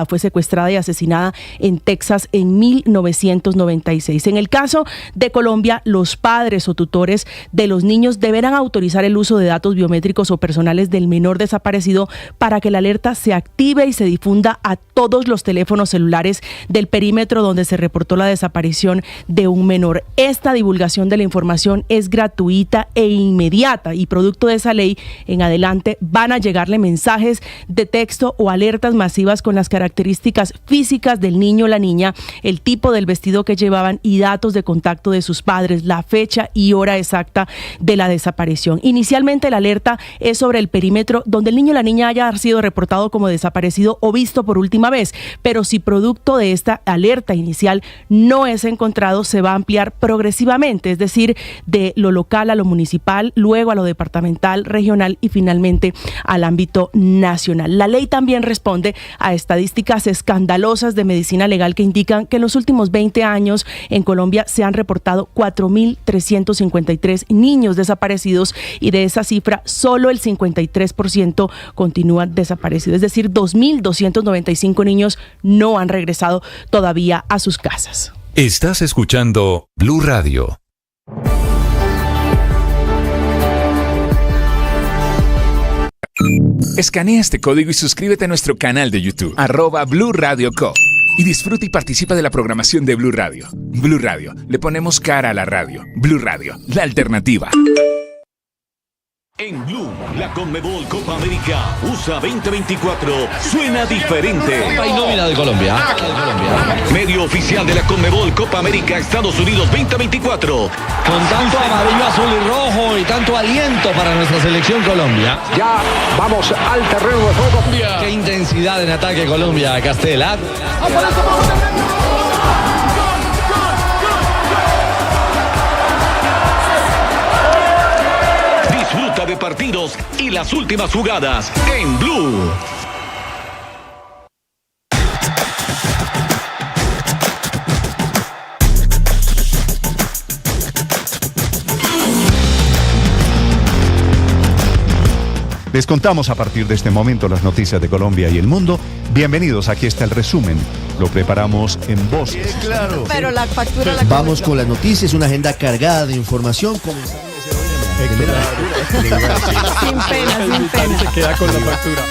fue secuestrada y asesinada en Texas en 1996. En el caso de Colombia, los padres o tutores de los niños deberán autorizar el uso de datos biométricos o personales del menor desaparecido para que la alerta se active y se difunda a todos los teléfonos celulares del perímetro donde se reportó la desaparición de un menor. Esta divulgación de la información es gratuita e inmediata y producto de esa ley, en adelante van a llegarle mensajes de texto o alertas masivas con las características físicas del niño o la niña, el tipo del vestido que llevaban y datos de contacto de sus padres, la fecha y hora exacta de la desaparición. Inicialmente la alerta es sobre el perímetro donde el niño o la niña haya sido reportado como desaparecido o visto por última vez, pero si producto de esta alerta inicial no es encontrado, se va a ampliar progresivamente, es decir, de lo local a lo municipal, luego a lo departamental, regional y finalmente al ámbito nacional. La ley también responde a estadísticas escandalosas de medicina legal que indican que en los últimos 20 años en Colombia se han reportado 4.353 niños desaparecidos y de esa cifra solo el 53% continúan desaparecidos, es decir, 2.295 niños no han regresado todavía a sus casas. Estás escuchando Blue Radio. Escanea este código y suscríbete a nuestro canal de YouTube, @Blue Radio Co. Y disfruta y participa de la programación de Blue Radio. Blue Radio, le ponemos cara a la radio. Blue Radio, la alternativa. En Blue, la Conmebol Copa América USA 2024 suena diferente. Copa y nómina de Colombia. Medio oficial de la Conmebol Copa América Estados Unidos 2024. Con tanto amarillo, azul y rojo y tanto aliento para nuestra selección Colombia. Ya vamos al terreno de juego. Qué intensidad en ataque Colombia, Castela. Disfruta de partidos y las últimas jugadas en Blue. Les contamos a partir de este momento las noticias de Colombia y el mundo. Bienvenidos, aquí está el resumen. Lo preparamos en voces. Claro. Pero la factura la Vamos con las noticias, una agenda cargada de información. Sin pena. Se queda con la factura.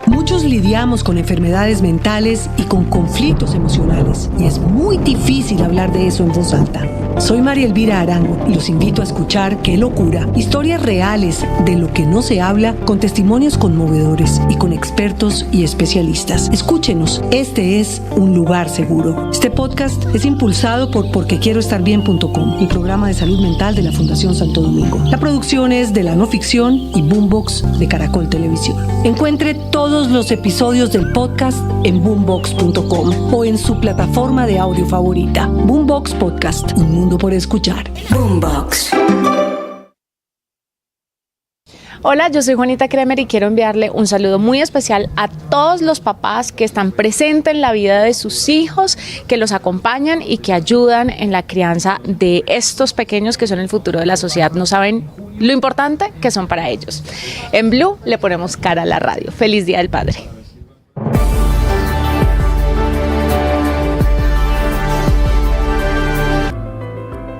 Muchos lidiamos con enfermedades mentales y con conflictos emocionales, y es muy difícil hablar de eso en voz alta. Soy María Elvira Arango y los invito a escuchar Qué Locura, historias reales de lo que no se habla, con testimonios conmovedores y con expertos y especialistas. Escúchenos, este es un lugar seguro. Este podcast es impulsado por porquequieroestarbien.com, el programa de salud mental de la Fundación Santo Domingo. La producción es de La No Ficción y Boombox de Caracol Televisión. Encuentre todos los episodios del podcast en boombox.com o en su plataforma de audio favorita. Boombox Podcast, un mundo por escuchar. Boombox. Hola, yo soy Juanita Kremer y quiero enviarle un saludo muy especial a todos los papás que están presentes en la vida de sus hijos, que los acompañan y que ayudan en la crianza de estos pequeños que son el futuro de la sociedad. No saben lo importante que son para ellos. En Blue le ponemos cara a la radio. Feliz Día del Padre.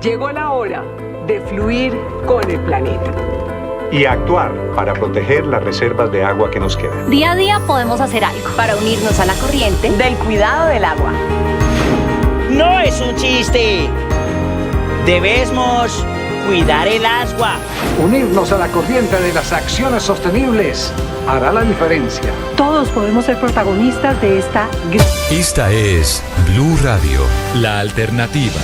Llegó la hora de fluir con el planeta. Y actuar para proteger las reservas de agua que nos quedan. Día a día podemos hacer algo para unirnos a la corriente del cuidado del agua. No es un chiste. Debemos cuidar el agua. Unirnos a la corriente de las acciones sostenibles hará la diferencia. Todos podemos ser protagonistas de esta. Esta es Blue Radio, la alternativa.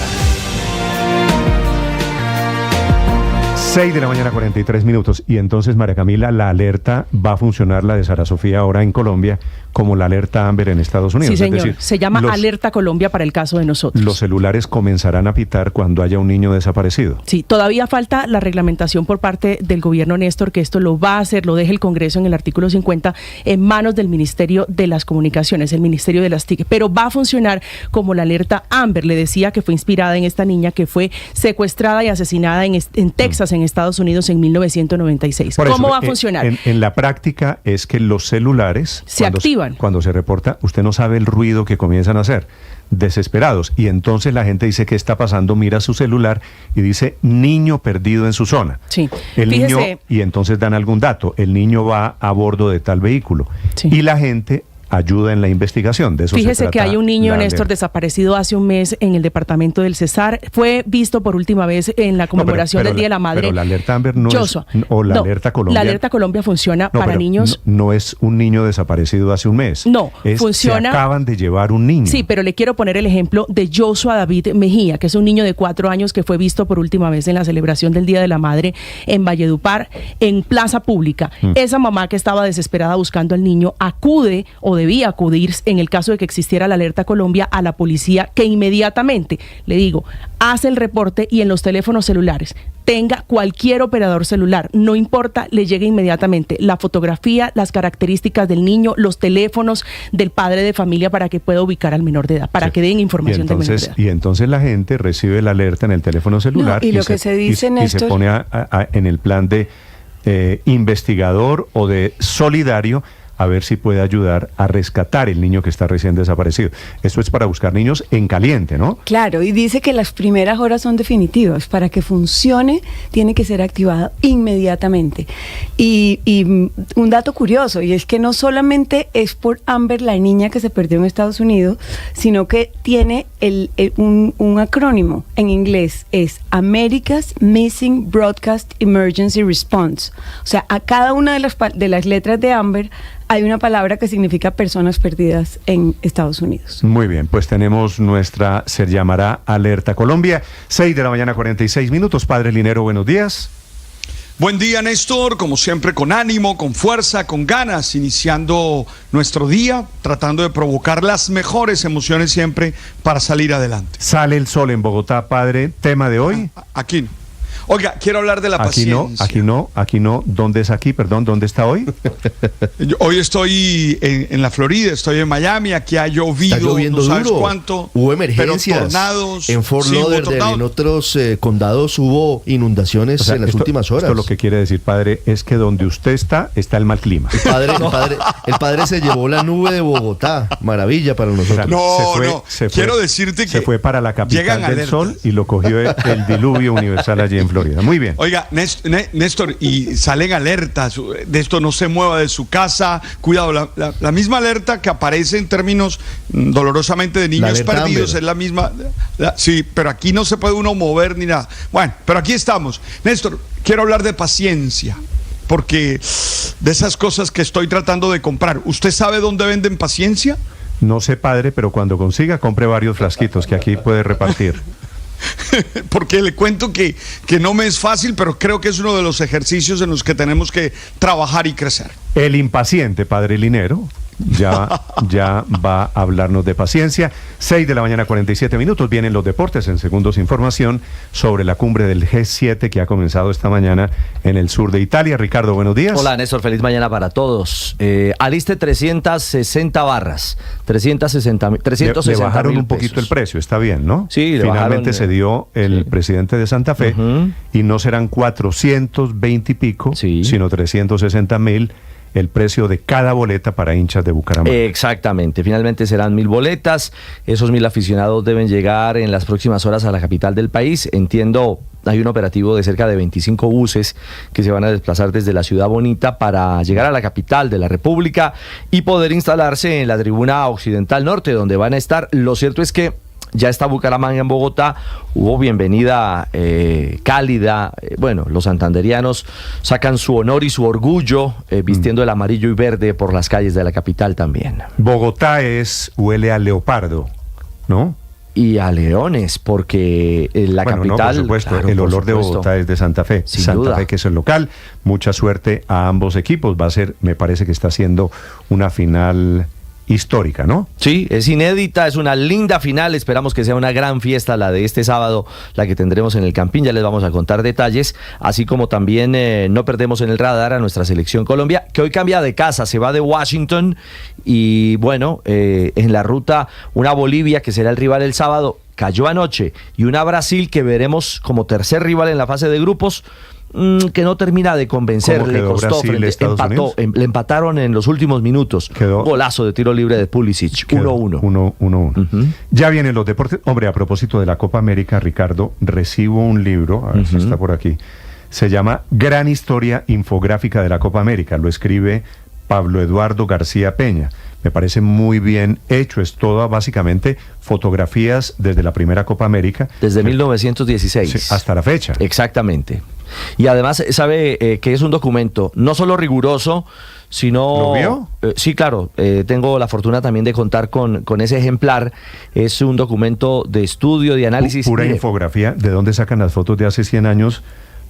6 de la mañana, 43 minutos. Y entonces, María Camila, la alerta va a funcionar, la de Sara Sofía, ahora en Colombia, como la alerta Amber en Estados Unidos. Sí, señor. Es decir, se llama Alerta Colombia para el caso de nosotros. Los celulares comenzarán a pitar cuando haya un niño desaparecido. Sí, todavía falta la reglamentación por parte del gobierno, Néstor, que esto lo va a hacer, lo deje el Congreso en el artículo 50 en manos del Ministerio de las Comunicaciones, el Ministerio de las TIC. Pero va a funcionar como la alerta Amber. Le decía que fue inspirada en esta niña que fue secuestrada y asesinada en Texas, en Estados Unidos, en 1996. ¿Cómo va a funcionar? En la práctica es que los celulares se activan. Cuando se reporta, usted no sabe el ruido que comienzan a hacer, desesperados. Y entonces la gente dice, ¿qué está pasando? Mira su celular y dice, niño perdido en su zona. Sí. El Fíjese, niño, y entonces dan algún dato, el niño va a bordo de tal vehículo. Sí. Y la gente ayuda en la investigación. De eso fíjese que hay un niño, Néstor, desaparecido hace un mes en el departamento del Cesar. Fue visto por última vez en la conmemoración del Día de la Madre. Pero la alerta Amber no es, o la alerta Colombia. La alerta Colombia funciona para niños. No es un niño desaparecido hace un mes. No, funciona. Se acaban de llevar un niño. Sí, pero le quiero poner el ejemplo de Joshua David Mejía, que es un niño de 4 años que fue visto por última vez en la celebración del Día de la Madre en Valledupar, en plaza pública. Esa mamá que estaba desesperada buscando al niño acude o debía acudir, en el caso de que existiera la alerta Colombia, a la policía, que inmediatamente, le digo, hace el reporte y en los teléfonos celulares, tenga cualquier operador celular, no importa, le llegue inmediatamente la fotografía, las características del niño, los teléfonos del padre de familia para que pueda ubicar al menor de edad, para que den información de menor de edad. Y entonces la gente recibe la alerta en el teléfono celular y se pone en el plan de investigador o de solidario, a ver si puede ayudar a rescatar el niño que está recién desaparecido. Esto es para buscar niños en caliente, ¿no? Claro, y dice que las primeras horas son definitivas. Para que funcione, tiene que ser activado inmediatamente. Y un dato curioso, y es que no solamente es por Amber, la niña que se perdió en Estados Unidos, sino que tiene un acrónimo en inglés, es America's Missing Broadcast Emergency Response. O sea, a cada una de las letras de Amber hay una palabra que significa personas perdidas en Estados Unidos. Muy bien, pues tenemos nuestra, se llamará Alerta Colombia, 6 de la mañana, 46 minutos. Padre Linero, buenos días. Buen día, Néstor, como siempre con ánimo, con fuerza, con ganas, iniciando nuestro día, tratando de provocar las mejores emociones siempre para salir adelante. Sale el sol en Bogotá, padre. ¿Tema de hoy? Aquí no. Oiga, quiero hablar de la paciencia. Aquí no. ¿Dónde es aquí? Perdón, ¿dónde está hoy? Hoy estoy en la Florida, estoy en Miami, aquí ha llovido, no sabes duro. Cuánto. Hubo emergencias. Pero tornados. En Fort Lauderdale, en otros condados hubo inundaciones en las últimas horas. Esto lo que quiere decir, padre, es que donde usted está el mal clima. El padre se llevó la nube de Bogotá. Maravilla para nosotros. Quiero decirte que se fue para la capital del sol y lo cogió el diluvio universal allí en Florida. Muy bien. Oiga, Néstor, y salen alertas de esto, no se mueva de su casa, cuidado, la misma alerta que aparece en términos dolorosamente de niños perdidos, Amber. Es la misma, sí, pero aquí no se puede uno mover ni nada. Bueno, pero aquí estamos. Néstor, quiero hablar de paciencia, porque de esas cosas que estoy tratando de comprar, ¿usted sabe dónde venden paciencia? No sé, padre, pero cuando consiga, compre varios frasquitos que aquí puede repartir. Porque le cuento que no me es fácil, pero creo que es uno de los ejercicios en los que tenemos que trabajar y crecer. El impaciente, padre Linero, ya va a hablarnos de paciencia. 6 de la mañana, 47 minutos. Vienen los deportes. En segundos, información sobre la cumbre del G7 que ha comenzado esta mañana en el sur de Italia. Ricardo, buenos días. Hola, Néstor, feliz mañana para todos. Aliste 360 barras. 360 le bajaron un poquito el precio, está bien, ¿no? Sí, finalmente se dio el presidente de Santa Fe y no serán 420 y pico, sino 360.000 el precio de cada boleta para hinchas de Bucaramanga. Exactamente, finalmente serán 1.000 boletas, esos 1.000 aficionados deben llegar en las próximas horas a la capital del país. Entiendo, hay un operativo de cerca de 25 buses que se van a desplazar desde la Ciudad Bonita para llegar a la capital de la República y poder instalarse en la tribuna occidental norte, donde van a estar. Lo cierto es que ya está Bucaramanga en Bogotá, hubo bienvenida cálida, bueno, los santanderianos sacan su honor y su orgullo vistiendo el amarillo y verde por las calles de la capital también. Bogotá huele a leopardo, ¿no? Y a leones, porque la capital... No, por supuesto, claro, el olor de Bogotá es de Santa Fe. Sin Santa duda. Fe, que es el local. Mucha suerte a ambos equipos. Va a ser, me parece que está siendo una final histórica, ¿no? Sí, es inédita, es una linda final, esperamos que sea una gran fiesta la de este sábado, la que tendremos en el Campín, ya les vamos a contar detalles, así como también no perdemos en el radar a nuestra selección Colombia, que hoy cambia de casa, se va de Washington y bueno, en la ruta una Bolivia que será el rival el sábado, cayó anoche, y una Brasil que veremos como tercer rival en la fase de grupos, que no termina de convencer, le costó, le empataron en los últimos minutos. Golazo de tiro libre de Pulisic, 1-1. 1-1. Ya vienen los deportes. Hombre, a propósito de la Copa América, Ricardo, recibo un libro, a ver si está por aquí, se llama Gran Historia Infográfica de la Copa América, lo escribe Pablo Eduardo García Peña. Me parece muy bien hecho, es todo básicamente fotografías desde la primera Copa América. Desde 1916. Sí, hasta la fecha. Exactamente. Y además sabe que es un documento no solo riguroso, sino... ¿Lo vio? Sí, claro, tengo la fortuna también de contar con ese ejemplar. Es un documento de estudio, de análisis. Pura infografía. ¿De dónde sacan las fotos de hace 100 años?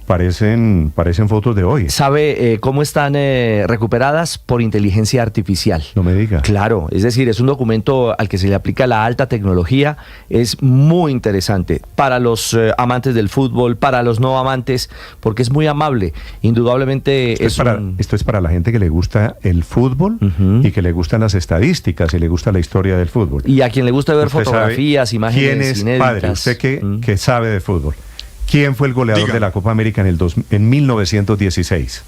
Parecen fotos de hoy. ¿Sabe cómo están recuperadas? Por inteligencia artificial. No me diga. Claro, es decir, es un documento al que se le aplica la alta tecnología. Es muy interesante para los amantes del fútbol, para los no amantes, porque es muy amable. Indudablemente esto es para la gente que le gusta el fútbol y que le gustan las estadísticas y le gusta la historia del fútbol. Y a quien le gusta ver fotografías, imágenes ¿quién es, inéditas. Padre, usted que sabe de fútbol? ¿Quién fue el goleador de la Copa América en 1916?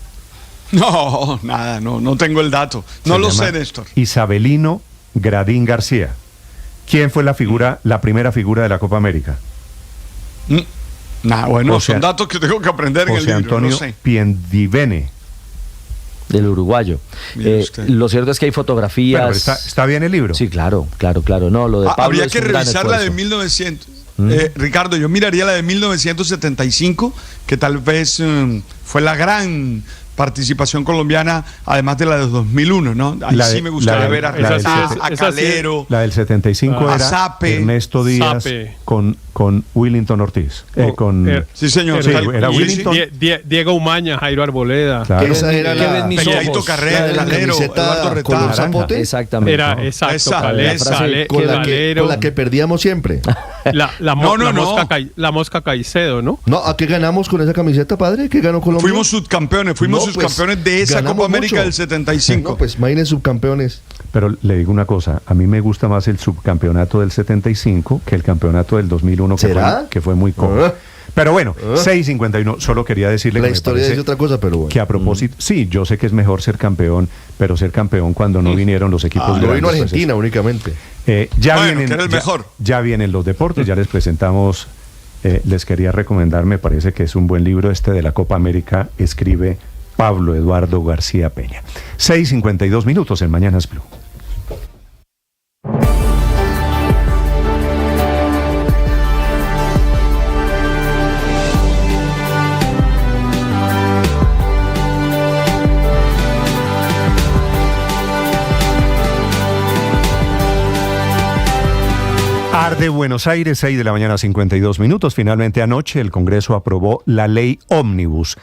No, nada, no tengo el dato. No lo sé, Néstor. Isabelino Gradín García. ¿Quién fue la primera figura de la Copa América? Bueno, son datos que tengo que aprender en el libro. Antonio no sé. Piendivene. Del uruguayo. Lo cierto es que hay fotografías. Bueno, ¿está bien el libro? Sí, claro. No, lo de Pablo habría es que un gran revisar la de esfuerzo. 1900. Ricardo, yo miraría la de 1975, que tal vez fue la gran participación colombiana, además de la de 2001, ¿no? Ahí sí me gustaría ver a Calero. La del 75 era Zape, Ernesto Díaz con Willington Ortiz. Sí, señor. Sí, era Willington. Diego Umaña, Jairo Arboleda. Claro. Esa era la Peñadito Calero, Eduardo color zapote. Exactamente. Era Calero. Con la que perdíamos siempre. La mosca Caicedo, ¿no? No, ¿a qué ganamos con esa camiseta, padre? ¿Qué ganó Colombia? Fuimos subcampeones de esa Copa América del 75. No, pues imaginen subcampeones. Pero le digo una cosa, a mí me gusta más el subcampeonato del 75 que el campeonato del 2001, que fue muy cómodo. Pero bueno, 6:51, solo quería decirle la que historia es otra cosa, pero bueno. Que a propósito, sí, yo sé que es mejor ser campeón, pero ser campeón cuando no vinieron los equipos grandes. No vino Argentina únicamente. Ya vienen los deportes, ya les presentamos, les quería recomendar, me parece que es un buen libro de la Copa América, escribe Pablo Eduardo García Peña. 6:52 en Mañanas Blue. Arde Buenos Aires, 6 de la mañana, 52 minutos. Finalmente anoche el Congreso aprobó la ley Ómnibus,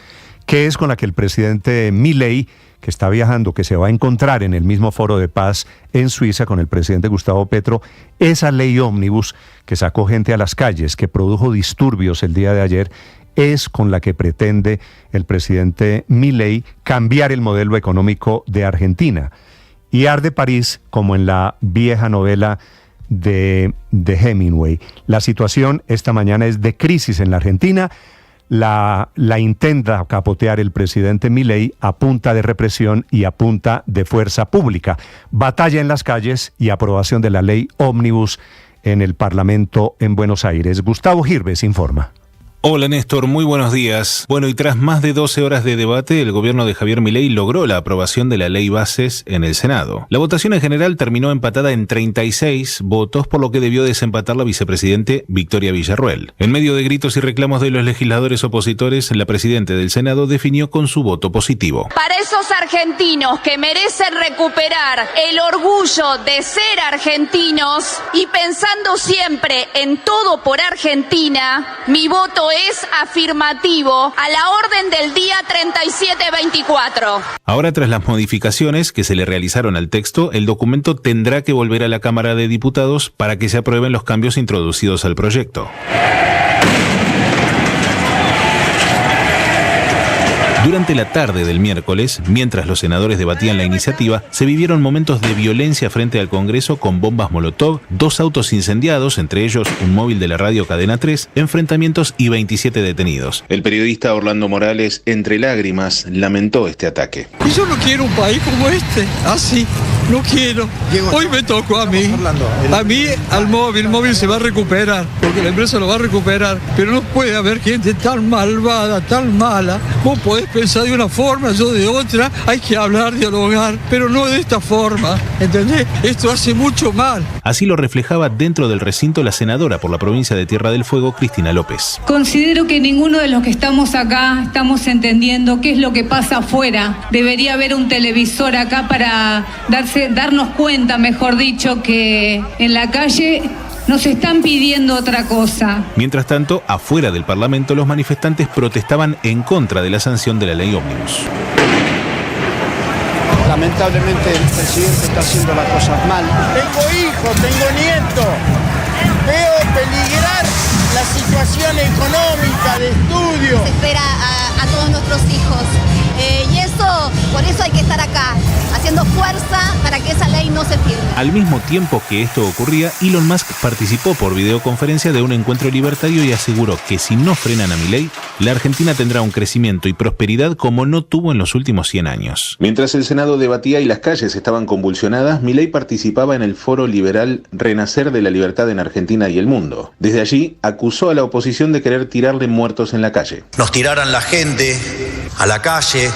que es con la que el presidente Milei, que está viajando, que se va a encontrar en el mismo foro de paz en Suiza con el presidente Gustavo Petro, esa ley Ómnibus que sacó gente a las calles, que produjo disturbios el día de ayer, es con la que pretende el presidente Milei cambiar el modelo económico de Argentina. Y arde París como en la vieja novela de Hemingway. La situación esta mañana es de crisis en la Argentina. la intenta capotear el presidente Milei a punta de represión y a punta de fuerza pública. Batalla en las calles y aprobación de la ley Ómnibus en el Parlamento en Buenos Aires. Gustavo Girves informa. Hola Néstor, muy buenos días. Bueno, y tras más de 12 horas de debate, el gobierno de Javier Milei logró la aprobación de la ley Bases en el Senado. La votación en general terminó empatada en 36 votos, por lo que debió desempatar la vicepresidente Victoria Villarruel. En medio de gritos y reclamos de los legisladores opositores, la presidenta del Senado definió con su voto positivo. Para esos argentinos que merecen recuperar el orgullo de ser argentinos y pensando siempre en todo por Argentina, mi voto es afirmativo a la orden del día 3724. Ahora, tras las modificaciones que se le realizaron al texto, el documento tendrá que volver a la Cámara de Diputados para que se aprueben los cambios introducidos al proyecto. Durante la tarde del miércoles, mientras los senadores debatían la iniciativa, se vivieron momentos de violencia frente al Congreso con bombas Molotov, 2 autos incendiados, entre ellos un móvil de la radio Cadena 3, enfrentamientos y 27 detenidos. El periodista Orlando Morales, entre lágrimas, lamentó este ataque. Y yo no quiero un país como este, así, no quiero. Hoy me tocó a mí. A mí, al móvil, el móvil se va a recuperar, porque la empresa lo va a recuperar, pero no puede haber gente tan malvada, tan mala. Vos podés pensar de una forma, yo de otra, hay que hablar, dialogar, pero no de esta forma, ¿entendés? Esto hace mucho mal. Así lo reflejaba dentro del recinto la senadora por la provincia de Tierra del Fuego, Cristina López. Considero que ninguno de los que estamos acá estamos entendiendo qué es lo que pasa afuera. Debería haber un televisor acá para darnos cuenta, mejor dicho, que en la calle nos están pidiendo otra cosa. Mientras tanto, afuera del Parlamento, los manifestantes protestaban en contra de la sanción de la ley Ómnibus. Lamentablemente el presidente está haciendo las cosas mal. Tengo hijos, tengo nietos. Veo peligrar la situación económica de estudio. Se espera a todos nuestros hijos. Y eso, por eso hay que estar acá, haciendo fuerza para que esa ley no se firme. Al mismo tiempo que esto ocurría, Elon Musk participó por videoconferencia de un encuentro libertario y aseguró que si no frenan a Milei, la Argentina tendrá un crecimiento y prosperidad como no tuvo en los últimos 100 años. Mientras el Senado debatía y las calles estaban convulsionadas, Milei participaba en el foro liberal Renacer de la Libertad en Argentina y el Mundo. Desde allí, acusó a la oposición de querer tirarle muertos en la calle. Nos tiraran la gente a la calle.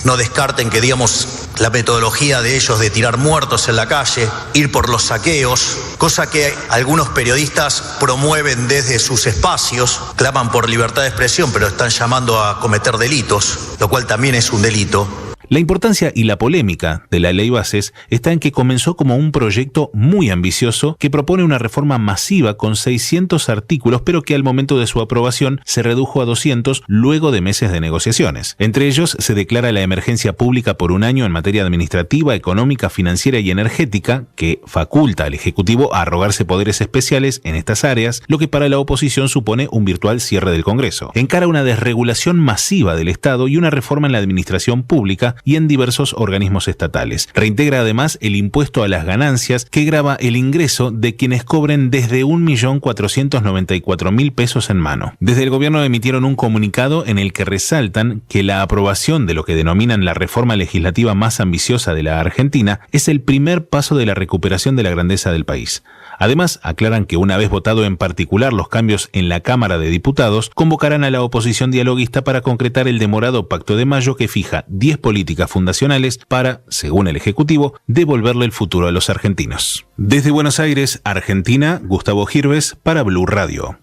No descarten que, digamos, la metodología de ellos de tirar muertos en la calle, ir por los saqueos, cosa que algunos periodistas promueven desde sus espacios, claman por libertad de expresión, pero están llamando a cometer delitos, lo cual también es un delito. La importancia y la polémica de la ley Bases está en que comenzó como un proyecto muy ambicioso que propone una reforma masiva con 600 artículos, pero que al momento de su aprobación se redujo a 200 luego de meses de negociaciones. Entre ellos se declara la emergencia pública por un año en materia administrativa, económica, financiera y energética, que faculta al Ejecutivo a arrogarse poderes especiales en estas áreas, lo que para la oposición supone un virtual cierre del Congreso. Encara una desregulación masiva del Estado y una reforma en la administración pública y en diversos organismos estatales. Reintegra además el impuesto a las ganancias que grava el ingreso de quienes cobren desde 1.494.000 pesos en mano. Desde el gobierno emitieron un comunicado en el que resaltan que la aprobación de lo que denominan la reforma legislativa más ambiciosa de la Argentina es el primer paso de la recuperación de la grandeza del país. Además, aclaran que una vez votado en particular los cambios en la Cámara de Diputados, convocarán a la oposición dialoguista para concretar el demorado Pacto de Mayo que fija 10 políticas fundacionales para, según el Ejecutivo, devolverle el futuro a los argentinos. Desde Buenos Aires, Argentina, Gustavo Girves para Blue Radio.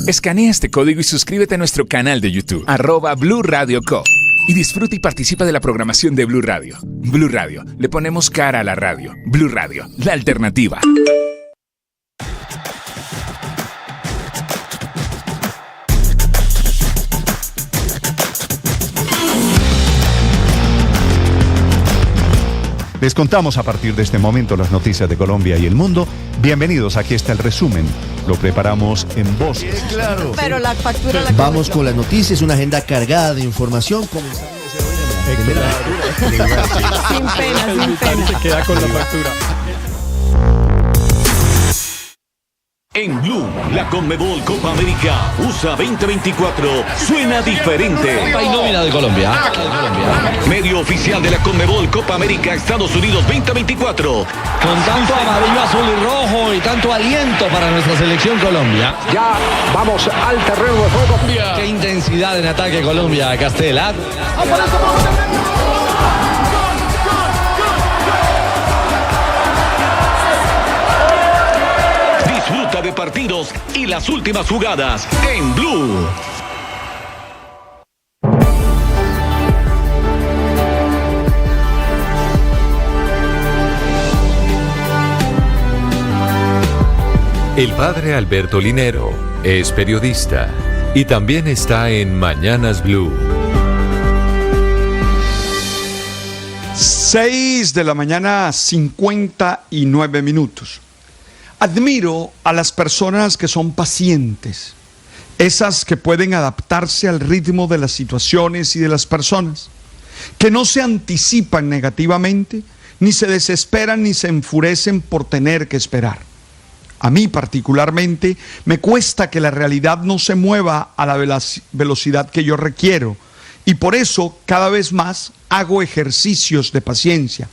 Escanea este código y suscríbete a nuestro canal de YouTube, @Blue Radio Co. Y disfruta y participa de la programación de Blue Radio. Blue Radio, le ponemos cara a la radio. Blue Radio, la alternativa. Les contamos a partir de este momento las noticias de Colombia y el mundo. Bienvenidos, aquí está el resumen. Lo preparamos en voces. Claro. Pero la factura la Vamos con las noticias, una agenda cargada de información. Sin pena, sin pena. Se queda con la factura. En Blue, la Conmebol Copa América USA 2024 suena diferente. Hay nómina de Colombia. Medio oficial de la Conmebol Copa América Estados Unidos 2024. Con tanto amarillo, azul y rojo y tanto aliento para nuestra selección Colombia. Ya vamos al terreno de juego. Qué intensidad en ataque Colombia, Castela. Disfruta de partidos y las últimas jugadas en Blue. El padre Alberto Linero es periodista y también está en Mañanas Blue. 6 de la mañana, 59 minutos. Admiro a las personas que son pacientes, esas que pueden adaptarse al ritmo de las situaciones y de las personas, que no se anticipan negativamente, ni se desesperan ni se enfurecen por tener que esperar. A mí particularmente me cuesta que la realidad no se mueva a la velocidad que yo requiero y por eso cada vez más hago ejercicios de paciencia.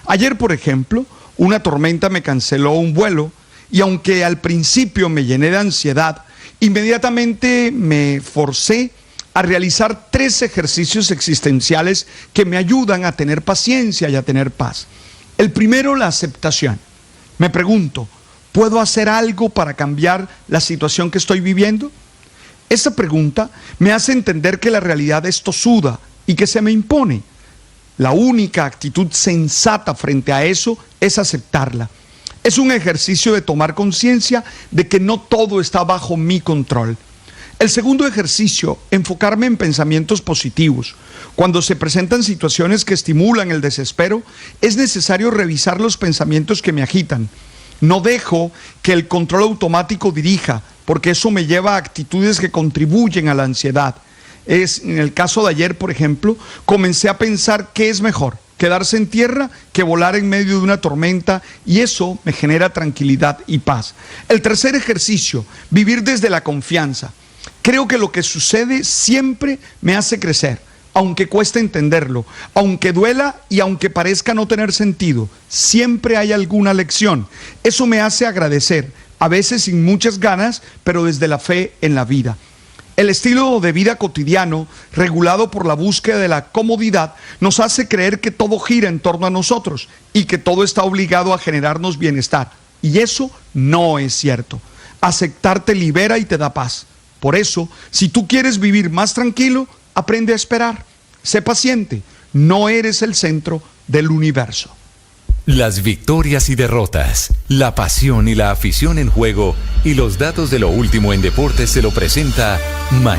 Ayer, por ejemplo, una tormenta me canceló un vuelo y aunque al principio me llené de ansiedad, inmediatamente me forcé a realizar 3 ejercicios existenciales que me ayudan a tener paciencia y a tener paz. El primero, la aceptación. Me pregunto, ¿puedo hacer algo para cambiar la situación que estoy viviendo? Esa pregunta me hace entender que la realidad es tosuda y que se me impone. La única actitud sensata frente a eso es aceptarla. Es un ejercicio de tomar conciencia de que no todo está bajo mi control. El segundo ejercicio, enfocarme en pensamientos positivos. Cuando se presentan situaciones que estimulan el desespero, es necesario revisar los pensamientos que me agitan. No dejo que el control automático dirija, porque eso me lleva a actitudes que contribuyen a la ansiedad. En el caso de ayer, por ejemplo, comencé a pensar qué es mejor, quedarse en tierra que volar en medio de una tormenta, y eso me genera tranquilidad y paz. El tercer ejercicio, vivir desde la confianza. Creo que lo que sucede siempre me hace crecer, aunque cueste entenderlo, aunque duela y aunque parezca no tener sentido, siempre hay alguna lección. Eso me hace agradecer, a veces sin muchas ganas, pero desde la fe en la vida. El estilo de vida cotidiano, regulado por la búsqueda de la comodidad, nos hace creer que todo gira en torno a nosotros y que todo está obligado a generarnos bienestar. Y eso no es cierto. Aceptar te libera y te da paz. Por eso, si tú quieres vivir más tranquilo, aprende a esperar. Sé paciente. No eres el centro del universo. Las victorias y derrotas, la pasión y la afición en juego y los datos de lo último en deportes se lo presenta Mañana.